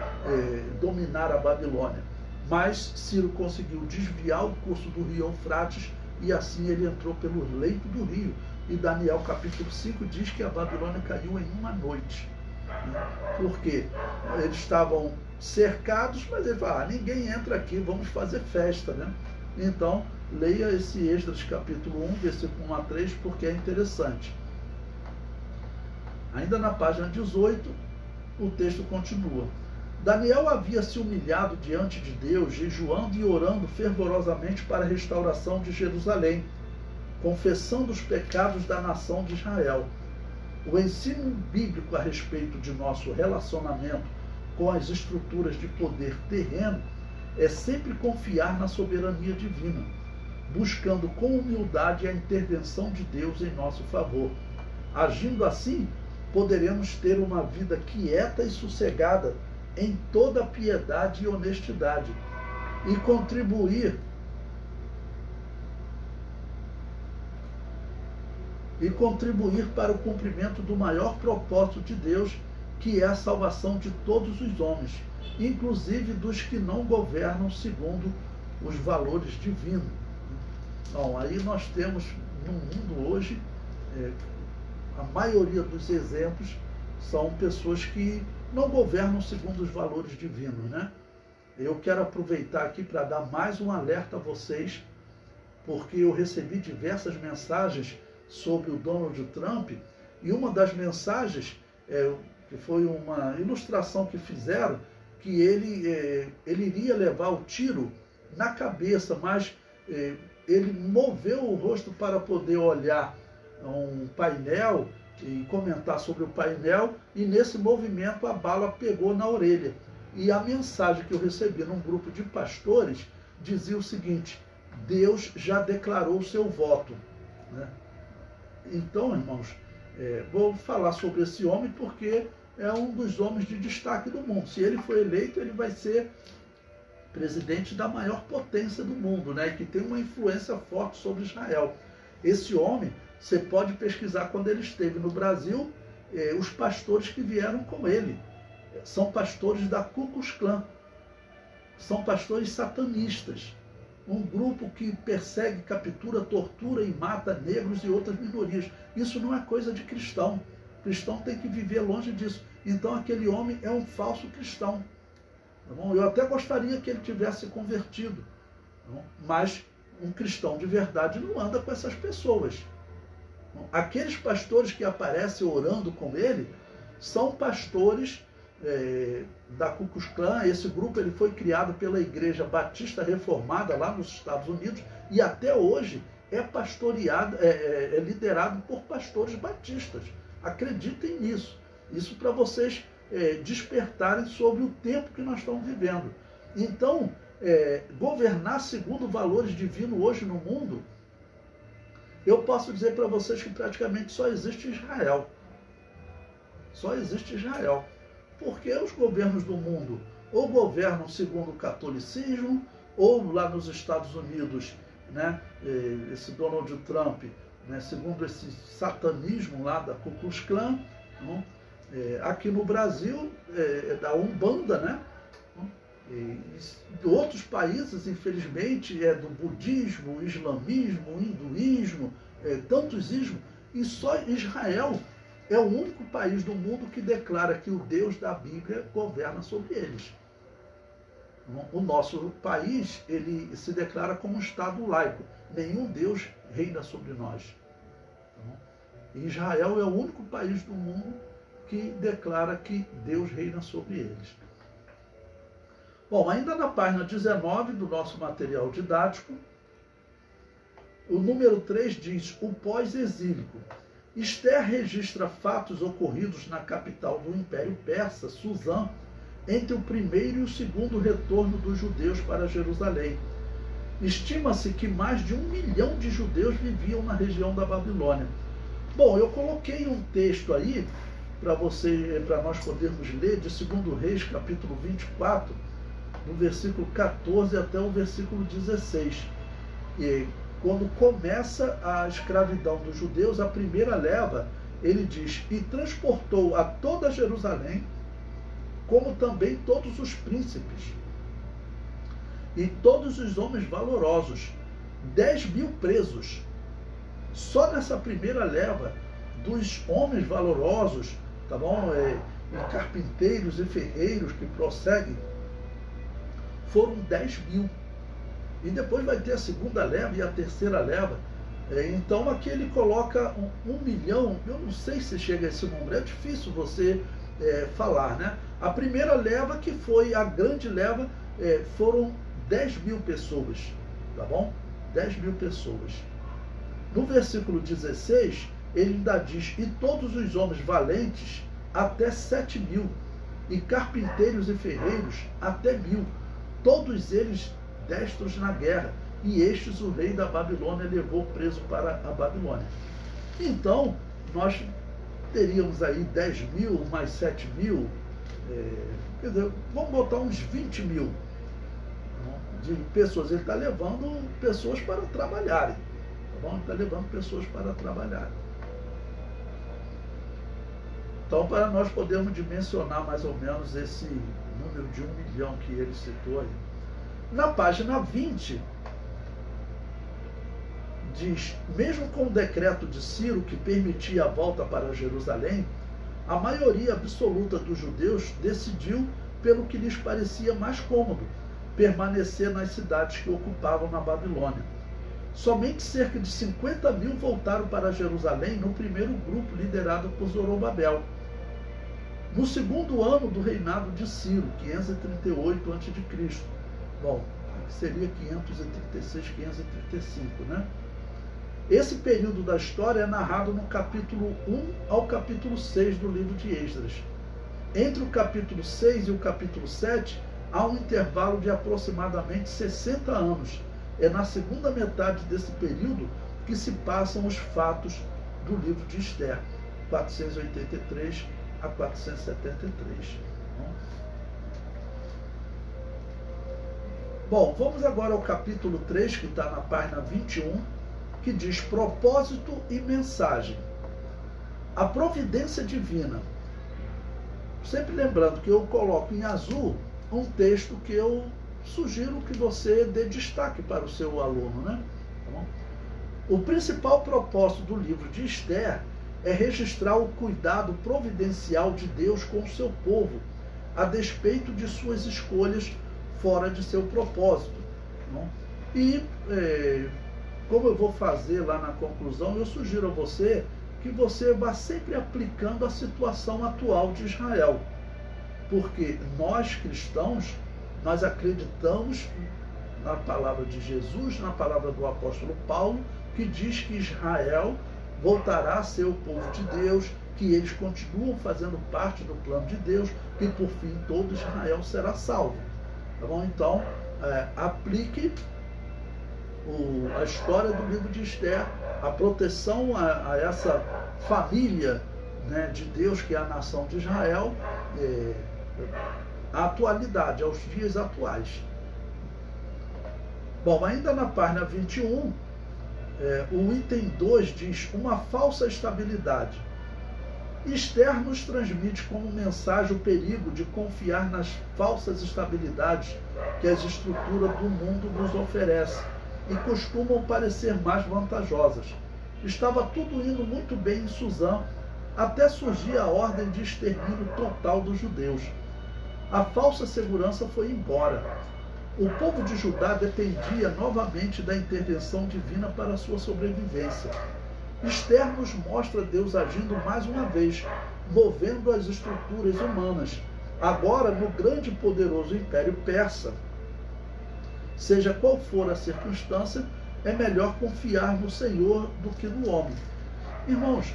dominar a Babilônia. Mas Ciro conseguiu desviar o curso do rio Eufrates e assim ele entrou pelo leito do rio. E Daniel capítulo 5 diz que a Babilônia caiu em uma noite. Porque eles estavam cercados, mas ele falou, ninguém entra aqui, vamos fazer festa, né? Então, leia esse Esdras capítulo 1, versículo 1 a 3, porque é interessante. Ainda na página 18, o texto continua. Daniel havia se humilhado diante de Deus, jejuando e orando fervorosamente para a restauração de Jerusalém, confessando os pecados da nação de Israel. O ensino bíblico a respeito de nosso relacionamento com as estruturas de poder terreno é sempre confiar na soberania divina, buscando com humildade a intervenção de Deus em nosso favor. Agindo assim, poderemos ter uma vida quieta e sossegada em toda piedade e honestidade e contribuir para o cumprimento do maior propósito de Deus, que é a salvação de todos os homens, inclusive dos que não governam segundo os valores divinos. Bom, aí nós temos no mundo hoje, a maioria dos exemplos são pessoas que não governam segundo os valores divinos, né? Eu quero aproveitar aqui para dar mais um alerta a vocês, porque eu recebi diversas mensagens sobre o Donald Trump, e uma das mensagens, que foi uma ilustração que fizeram, que ele iria levar o tiro na cabeça, mas ele moveu o rosto para poder olhar um painel e comentar sobre o painel, e nesse movimento a bala pegou na orelha. E a mensagem que eu recebi num grupo de pastores dizia o seguinte: Deus já declarou o seu voto, né? Então, irmãos, vou falar sobre esse homem porque é um dos homens de destaque do mundo. Se ele for eleito, ele vai ser presidente da maior potência do mundo, né? Que tem uma influência forte sobre Israel. Esse homem, você pode pesquisar quando ele esteve no Brasil, os pastores que vieram com ele são pastores da Ku Klux Klan, são pastores satanistas, um grupo que persegue, captura, tortura e mata negros e outras minorias. Isso não é coisa de cristão. O cristão tem que viver longe disso. Então aquele homem é um falso cristão. Tá bom? Eu até gostaria que ele tivesse convertido. Tá bom? Mas um cristão de verdade não anda com essas pessoas. Tá bom? Aqueles pastores que aparecem orando com ele são pastores da Ku Klux Klan. Esse grupo ele foi criado pela Igreja Batista Reformada lá nos Estados Unidos e até hoje é pastoreado, é liderado por pastores batistas. Acreditem nisso. Isso para vocês despertarem sobre o tempo que nós estamos vivendo. Então, governar segundo valores divinos hoje no mundo, eu posso dizer para vocês que praticamente só existe Israel. Só existe Israel. Porque os governos do mundo ou governam segundo o catolicismo, ou lá nos Estados Unidos, né, esse Donald Trump, né, segundo esse satanismo lá da Ku Klux Klan, né, aqui no Brasil é da Umbanda, né, e outros países, infelizmente, é do budismo, islamismo, hinduísmo, tantos ismos, e só Israel é o único país do mundo que declara que o Deus da Bíblia governa sobre eles. O nosso país, ele se declara como um Estado laico. Nenhum Deus reina sobre nós. Israel é o único país do mundo que declara que Deus reina sobre eles. Bom, ainda na página 19 do nosso material didático, o número 3 diz: o pós-exílico. Esther registra fatos ocorridos na capital do Império Persa, Suzã, entre o primeiro e o segundo retorno dos judeus para Jerusalém. Estima-se que mais de 1 milhão de judeus viviam na região da Babilônia. Bom, eu coloquei um texto aí para nós podermos ler, de 2 Reis, capítulo 24, do versículo 14 até o versículo 16. E quando começa a escravidão dos judeus, a primeira leva, ele diz: e transportou a toda Jerusalém, como também todos os príncipes e todos os homens valorosos, 10.000 presos. Só nessa primeira leva dos homens valorosos, tá bom? E carpinteiros e ferreiros que prosseguem, foram 10.000. E depois vai ter a segunda leva e a terceira leva. Então aqui ele coloca 1 milhão, eu não sei se chega a esse número, é difícil você falar, né? A primeira leva, que foi a grande leva, foram 10.000 pessoas, tá bom? 10.000 pessoas. No versículo 16, ele ainda diz: e todos os homens valentes, até 7.000, e carpinteiros e ferreiros, até 1.000, todos eles destros na guerra, e estes o rei da Babilônia levou preso para a Babilônia. Então, nós teríamos aí 10.000 mais 7.000, quer dizer, vamos botar uns 20.000 de pessoas. Ele está levando pessoas para trabalharem, tá bom? Ele está levando pessoas para trabalharem. Então, para nós podermos dimensionar mais ou menos esse número de 1 milhão que ele citou aí. Na página 20, diz: mesmo com o decreto de Ciro, que permitia a volta para Jerusalém, a maioria absoluta dos judeus decidiu, pelo que lhes parecia mais cômodo, permanecer nas cidades que ocupavam na Babilônia. Somente cerca de 50.000 voltaram para Jerusalém no primeiro grupo liderado por Zorobabel. No segundo ano do reinado de Ciro, 538 a.C., bom, seria 536, 535, né? Esse período da história é narrado no capítulo 1 ao capítulo 6 do livro de Esdras. Entre o capítulo 6 e o capítulo 7, há um intervalo de aproximadamente 60 anos. É na segunda metade desse período que se passam os fatos do livro de Esther, 483 a 473. Bom, vamos agora ao capítulo 3, que está na página 21, que diz: propósito e mensagem. A providência divina. Sempre lembrando que eu coloco em azul um texto que eu sugiro que você dê destaque para o seu aluno, né? Tá bom? O principal propósito do livro de Esther é registrar o cuidado providencial de Deus com o seu povo, a despeito de suas escolhas fora de seu propósito. Não? E, como eu vou fazer lá na conclusão, eu sugiro a você que você vá sempre aplicando a situação atual de Israel. Porque nós, cristãos, nós acreditamos na palavra de Jesus, na palavra do apóstolo Paulo, que diz que Israel voltará a ser o povo de Deus, que eles continuam fazendo parte do plano de Deus, que por fim todo Israel será salvo. Tá bom? Então, aplique a história do livro de Esther, a proteção a essa família, né, de Deus, que é a nação de Israel, à atualidade, aos dias atuais. Bom, ainda na página 21, o item 2 diz: uma falsa estabilidade. Esther nos transmite como mensagem o perigo de confiar nas falsas estabilidades que as estruturas do mundo nos oferecem e costumam parecer mais vantajosas. Estava tudo indo muito bem em Suzã, até surgir a ordem de extermínio total dos judeus. A falsa segurança foi embora. O povo de Judá dependia novamente da intervenção divina para a sua sobrevivência. Esther nos mostra Deus agindo mais uma vez, movendo as estruturas humanas, agora no grande e poderoso Império Persa. Seja qual for a circunstância, é melhor confiar no Senhor do que no homem. Irmãos,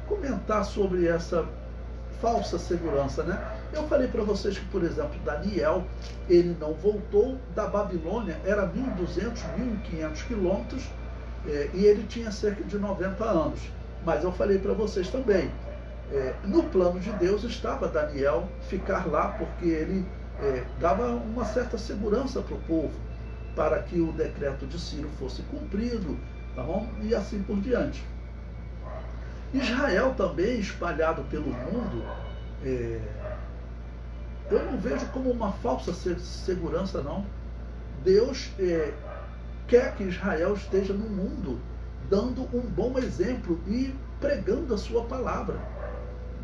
comentar sobre essa falsa segurança, né? Eu falei para vocês que, por exemplo, Daniel, ele não voltou da Babilônia, era 1.200, 1.500 quilômetros, e ele tinha cerca de 90 anos. Mas eu falei para vocês também, no plano de Deus estava Daniel ficar lá, porque ele dava uma certa segurança para o povo, para que o decreto de Ciro fosse cumprido, tá bom? E assim por diante. Israel também, espalhado pelo mundo, eu não vejo como uma falsa segurança, não. Deus quer que Israel esteja no mundo, dando um bom exemplo e pregando a sua palavra.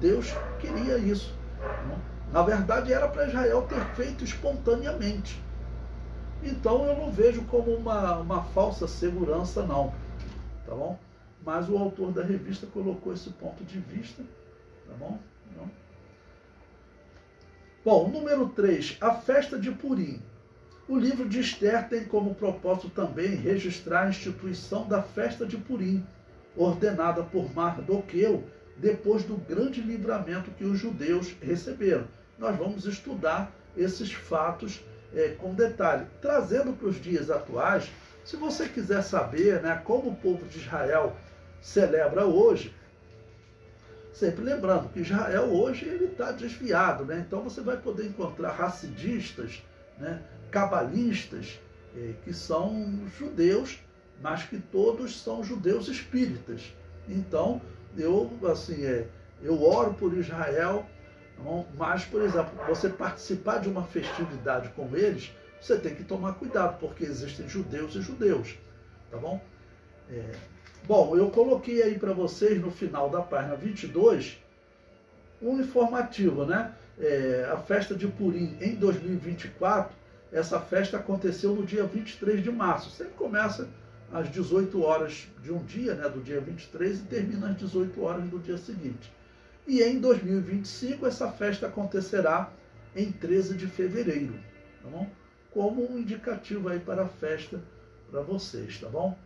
Deus queria isso. Não? Na verdade, era para Israel ter feito espontaneamente. Então, eu não vejo como uma falsa segurança, não. Tá bom? Mas o autor da revista colocou esse ponto de vista. Tá bom? Não? Bom, número 3, a festa de Purim. O livro de Esther tem como propósito também registrar a instituição da festa de Purim, ordenada por Mardoqueu, depois do grande livramento que os judeus receberam. Nós vamos estudar esses fatos com detalhe. Trazendo para os dias atuais, se você quiser saber, né, como o povo de Israel celebra hoje, sempre lembrando que Israel hoje ele está desviado, né? Então você vai poder encontrar racidistas, né, cabalistas, que são judeus, mas que todos são judeus espíritas. Então, eu oro por Israel, mas, por exemplo, você participar de uma festividade com eles, você tem que tomar cuidado, porque existem judeus e judeus, tá bom? Bom, eu coloquei aí para vocês, no final da página 22, um informativo, né? A festa de Purim em 2024, essa festa aconteceu no dia 23 de março. Sempre começa às 18 horas de um dia, né, do dia 23, e termina às 18 horas do dia seguinte. E em 2025, essa festa acontecerá em 13 de fevereiro, tá bom? Como um indicativo aí para a festa para vocês, tá bom?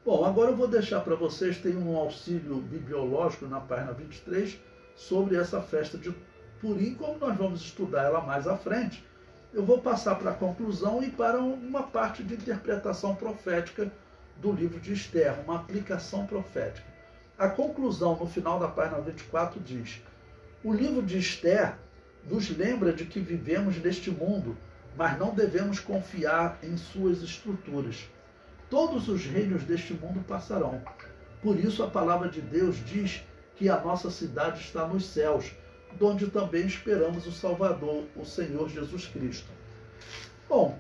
Bom, agora eu vou deixar para vocês, tem um auxílio bibliológico na página 23 sobre essa festa de Purim. Como nós vamos estudar ela mais à frente, eu vou passar para a conclusão e para uma parte de interpretação profética do livro de Esther, uma aplicação profética. A conclusão, no final da página 24, diz: o livro de Esther nos lembra de que vivemos neste mundo, mas não devemos confiar em suas estruturas. Todos os reinos deste mundo passarão. Por isso a palavra de Deus diz que a nossa cidade está nos céus, de onde também esperamos o Salvador, o Senhor Jesus Cristo. Bom,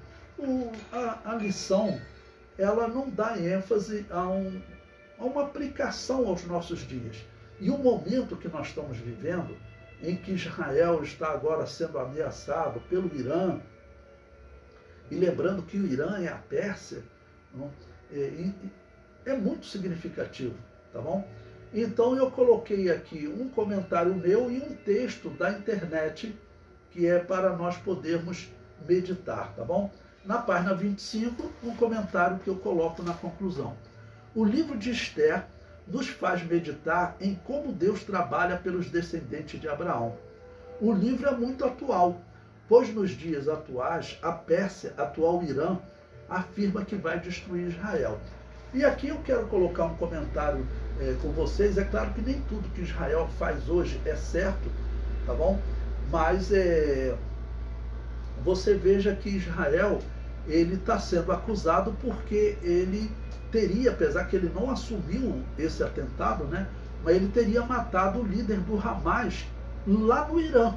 a lição, ela não dá ênfase a uma aplicação aos nossos dias. E o momento que nós estamos vivendo, em que Israel está agora sendo ameaçado pelo Irã, e lembrando que o Irã é a Pérsia, não? É muito significativo, tá bom? Então eu coloquei aqui um comentário meu e um texto da internet, que é para nós podermos meditar, tá bom? Na página 25, um comentário que eu coloco na conclusão. O livro de Esther nos faz meditar em como Deus trabalha pelos descendentes de Abraão. O livro é muito atual, pois nos dias atuais, a Pérsia, atual Irã, afirma que vai destruir Israel. E aqui eu quero colocar um comentário com vocês. É claro que nem tudo que Israel faz hoje é certo, tá bom? Mas você veja que Israel, ele está sendo acusado porque ele teria, apesar que ele não assumiu esse atentado, né? Mas ele teria matado o líder do Hamas lá no Irã.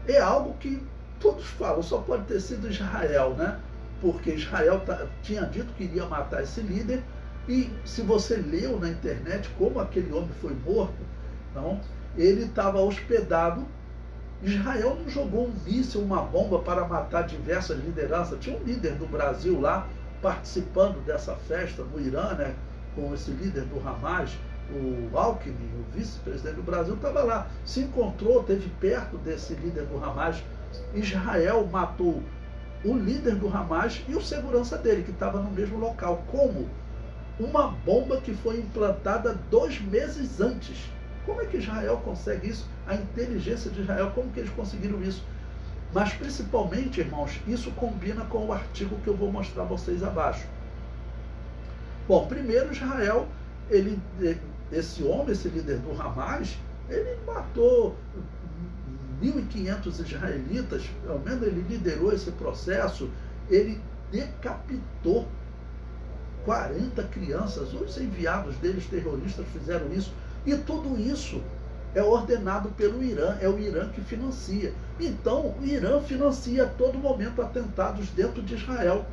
É algo que todos falam, só pode ter sido Israel, né? Porque Israel tinha dito que iria matar esse líder, e se você leu na internet como aquele homem foi morto, não, ele estava hospedado. Israel não jogou um míssil, uma bomba para matar diversas lideranças. Tinha um líder do Brasil lá participando dessa festa no Irã, né, com esse líder do Hamas, o Alckmin, o vice-presidente do Brasil, estava lá, se encontrou, esteve perto desse líder do Hamas. Israel matou o líder do Hamas e o segurança dele, que estava no mesmo local. Como? Uma bomba que foi implantada 2 meses antes. Como é que Israel consegue isso? A inteligência de Israel, como que eles conseguiram isso? Mas principalmente, irmãos, isso combina com o artigo que eu vou mostrar a vocês abaixo. Bom, primeiro Israel, esse homem, esse líder do Hamas, ele matou 1.500 israelitas, pelo menos ele liderou esse processo, ele decapitou 40 crianças, os enviados deles, terroristas, fizeram isso, e tudo isso é ordenado pelo Irã, é o Irã que financia. Então, o Irã financia a todo momento atentados dentro de Israel.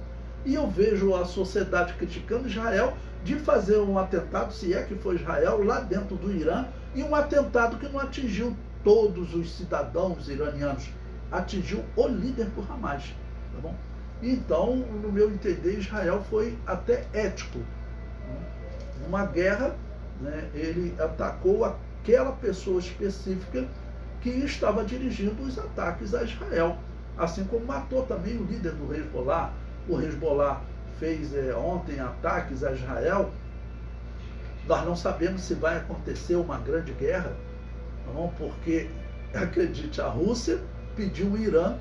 E eu vejo a sociedade criticando Israel de fazer um atentado, se é que foi Israel, lá dentro do Irã, e um atentado que não atingiu todos os cidadãos iranianos, atingiu o líder do Hamas, tá bom? Então, no meu entender, Israel foi até ético. Numa guerra, né, ele atacou aquela pessoa específica que estava dirigindo os ataques a Israel, assim como matou também o líder do Hezbollah. O Hezbollah fez ontem ataques a Israel. Nós não sabemos se vai acontecer uma grande guerra, não, porque, acredite, a Rússia pediu o Irã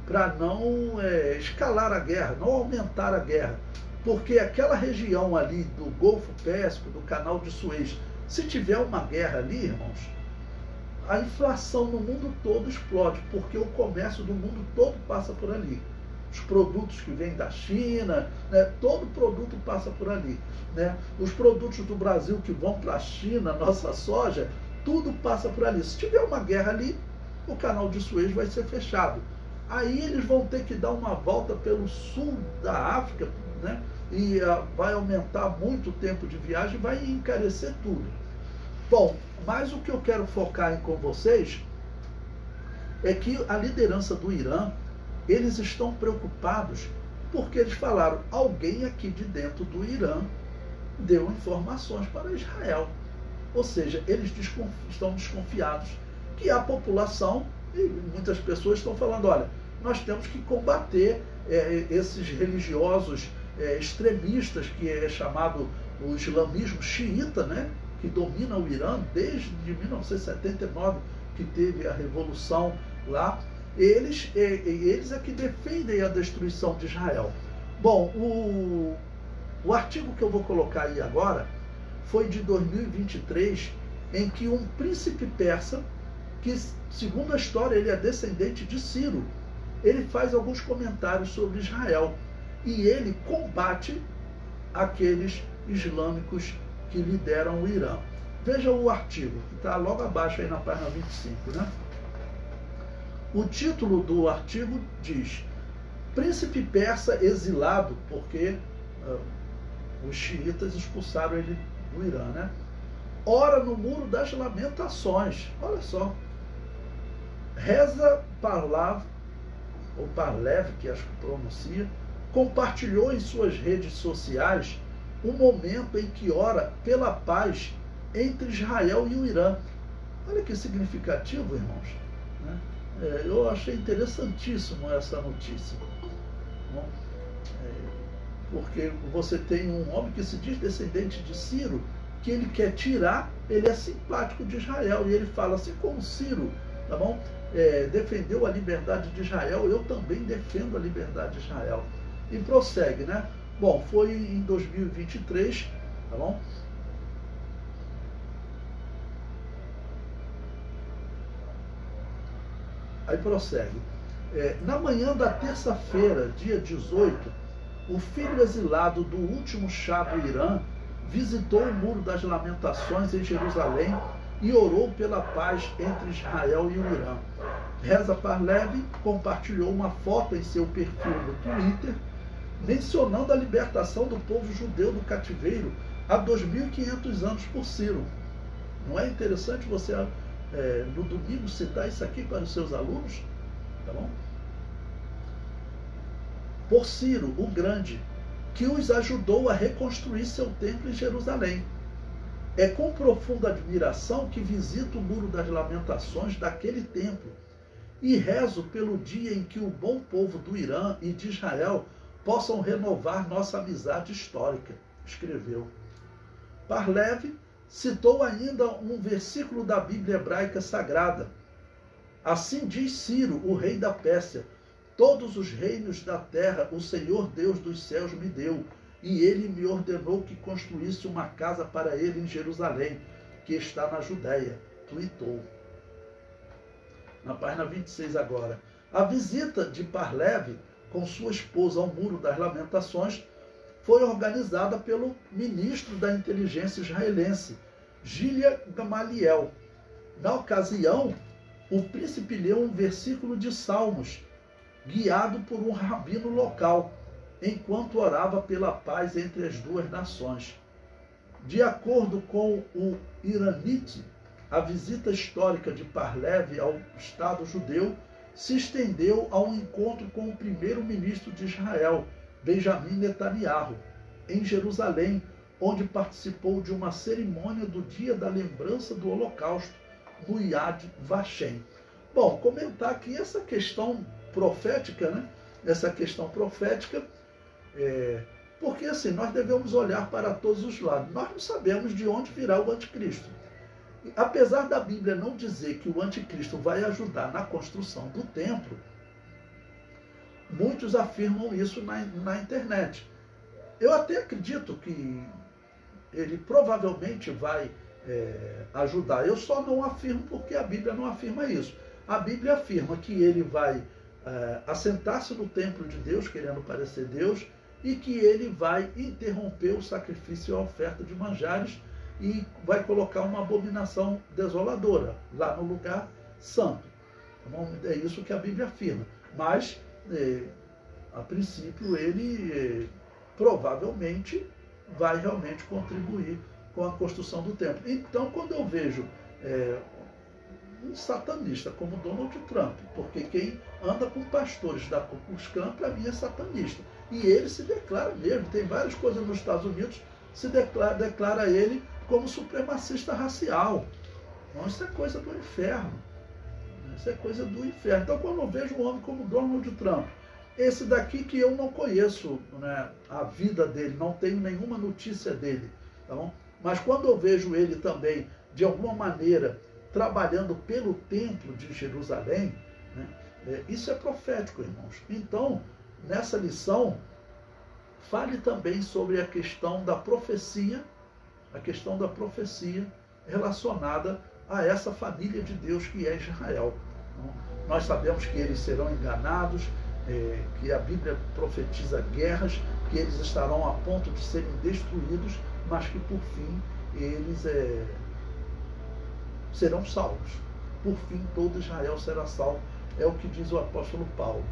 para não escalar a guerra, não aumentar a guerra, porque aquela região ali do Golfo Pérsico, do Canal de Suez, se tiver uma guerra ali, irmãos, a inflação no mundo todo explode, porque o comércio do mundo todo passa por ali. Os produtos que vêm da China, né, todo produto passa por ali, né? Os produtos do Brasil que vão para a China, nossa soja, tudo passa por ali. Se tiver uma guerra ali, o Canal de Suez vai ser fechado. Aí eles vão ter que dar uma volta pelo sul da África, né? E vai aumentar muito o tempo de viagem, vai encarecer tudo. Bom, mas o que eu quero focar com vocês é que a liderança do Irã, eles estão preocupados porque eles falaram, alguém aqui de dentro do Irã deu informações para Israel. Ou seja, eles estão desconfiados que a população, e muitas pessoas estão falando, olha, nós temos que combater esses religiosos extremistas, que é chamado o islamismo xiita, né, que domina o Irã desde 1979, que teve a revolução lá. Eles é que defendem a destruição de Israel. Bom, o artigo que eu vou colocar aí agora foi de 2023, em que um príncipe persa, que segundo a história ele é descendente de Ciro, ele faz alguns comentários sobre Israel e ele combate aqueles islâmicos que lideram o Irã. Veja o artigo, que está logo abaixo aí na página 25, né? O título do artigo diz: Príncipe persa exilado, porque os xiitas expulsaram ele do Irã, né? Ora no Muro das Lamentações. Olha só. Reza Pahlav, ou Parlev, que acho que pronuncia, compartilhou em suas redes sociais um momento em que ora pela paz entre Israel e o Irã. Olha que significativo, irmãos. Né? Eu achei interessantíssimo essa notícia. Bom, porque você tem um homem que se diz descendente de Ciro, que ele quer tirar, ele é simpático de Israel, e ele fala assim, como Ciro, tá bom? Defendeu a liberdade de Israel, eu também defendo a liberdade de Israel. E prossegue, né? Bom, foi em 2023, tá bom? Aí prossegue. Na manhã da terça-feira, dia 18, o filho exilado do último Shah do Irã visitou o Muro das Lamentações em Jerusalém e orou pela paz entre Israel e o Irã. Reza Parlev compartilhou uma foto em seu perfil no Twitter, mencionando a libertação do povo judeu do cativeiro há 2.500 anos por Ciro. Não é interessante você, no domingo, citar isso aqui para os seus alunos? Tá bom? Por Ciro, o Grande, que os ajudou a reconstruir seu templo em Jerusalém. É com profunda admiração que visito o Muro das Lamentações daquele templo e rezo pelo dia em que o bom povo do Irã e de Israel possam renovar nossa amizade histórica, escreveu. Parlev citou ainda um versículo da Bíblia hebraica sagrada. Assim diz Ciro, o rei da Pérsia: todos os reinos da terra o Senhor Deus dos céus me deu, e ele me ordenou que construísse uma casa para ele em Jerusalém, que está na Judéia. Tuitou. Na página 26 agora. A visita de Parlev com sua esposa ao Muro das Lamentações foi organizada pelo ministro da inteligência israelense, Gilia Gamaliel. Na ocasião, o príncipe leu um versículo de Salmos, guiado por um rabino local, enquanto orava pela paz entre as duas nações. De acordo com o Iranite, a visita histórica de Parlev ao Estado judeu se estendeu ao encontro com o primeiro-ministro de Israel, Benjamin Netanyahu, em Jerusalém, onde participou de uma cerimônia do Dia da Lembrança do Holocausto, no Yad Vashem. Bom, comentar aqui essa questão profética, né? Essa questão profética, porque assim, nós devemos olhar para todos os lados. Nós não sabemos de onde virá o anticristo. Apesar da Bíblia não dizer que o anticristo vai ajudar na construção do templo, muitos afirmam isso na internet. Eu até acredito que ele provavelmente vai ajudar. Eu só não afirmo porque a Bíblia não afirma isso. A Bíblia afirma que ele vai assentar-se no templo de Deus, querendo parecer Deus, e que ele vai interromper o sacrifício e a oferta de manjares e vai colocar uma abominação desoladora lá no lugar santo. Então, é isso que a Bíblia afirma. Mas, a princípio, ele provavelmente vai realmente contribuir com a construção do templo. Então, quando eu vejo um satanista como Donald Trump, porque quem anda com pastores da Ku Klux Klan, para mim, é satanista. E ele se declara mesmo, tem várias coisas nos Estados Unidos, se declara ele como supremacista racial. Então, isso é coisa do inferno. Isso é coisa do inferno. Então, quando eu vejo um homem como Donald Trump, esse daqui que eu não conheço, né, a vida dele, não tenho nenhuma notícia dele, tá bom? Mas quando eu vejo ele também, de alguma maneira, trabalhando pelo templo de Jerusalém, né, isso é profético, irmãos. Então, nessa lição, fale também sobre a questão da profecia, relacionada a essa família de Deus que é Israel. Então, nós sabemos que eles serão enganados, que a Bíblia profetiza guerras, que eles estarão a ponto de serem destruídos, mas que por fim eles serão salvos. Por fim, todo Israel será salvo, é o que diz o apóstolo Paulo.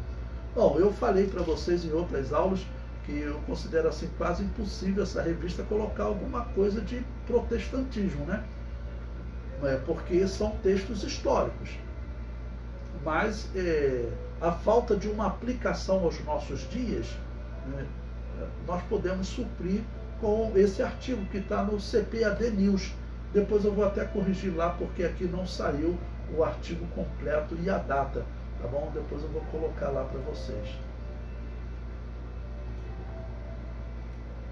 Bom, eu falei para vocês em outras aulas que eu considero assim quase impossível essa revista colocar alguma coisa de protestantismo, né? Porque são textos históricos. Mas a falta de uma aplicação aos nossos dias, né, nós podemos suprir com esse artigo que está no CPAD News. Depois eu vou até corrigir lá, porque aqui não saiu o artigo completo e a data, tá bom? Depois eu vou colocar lá para vocês.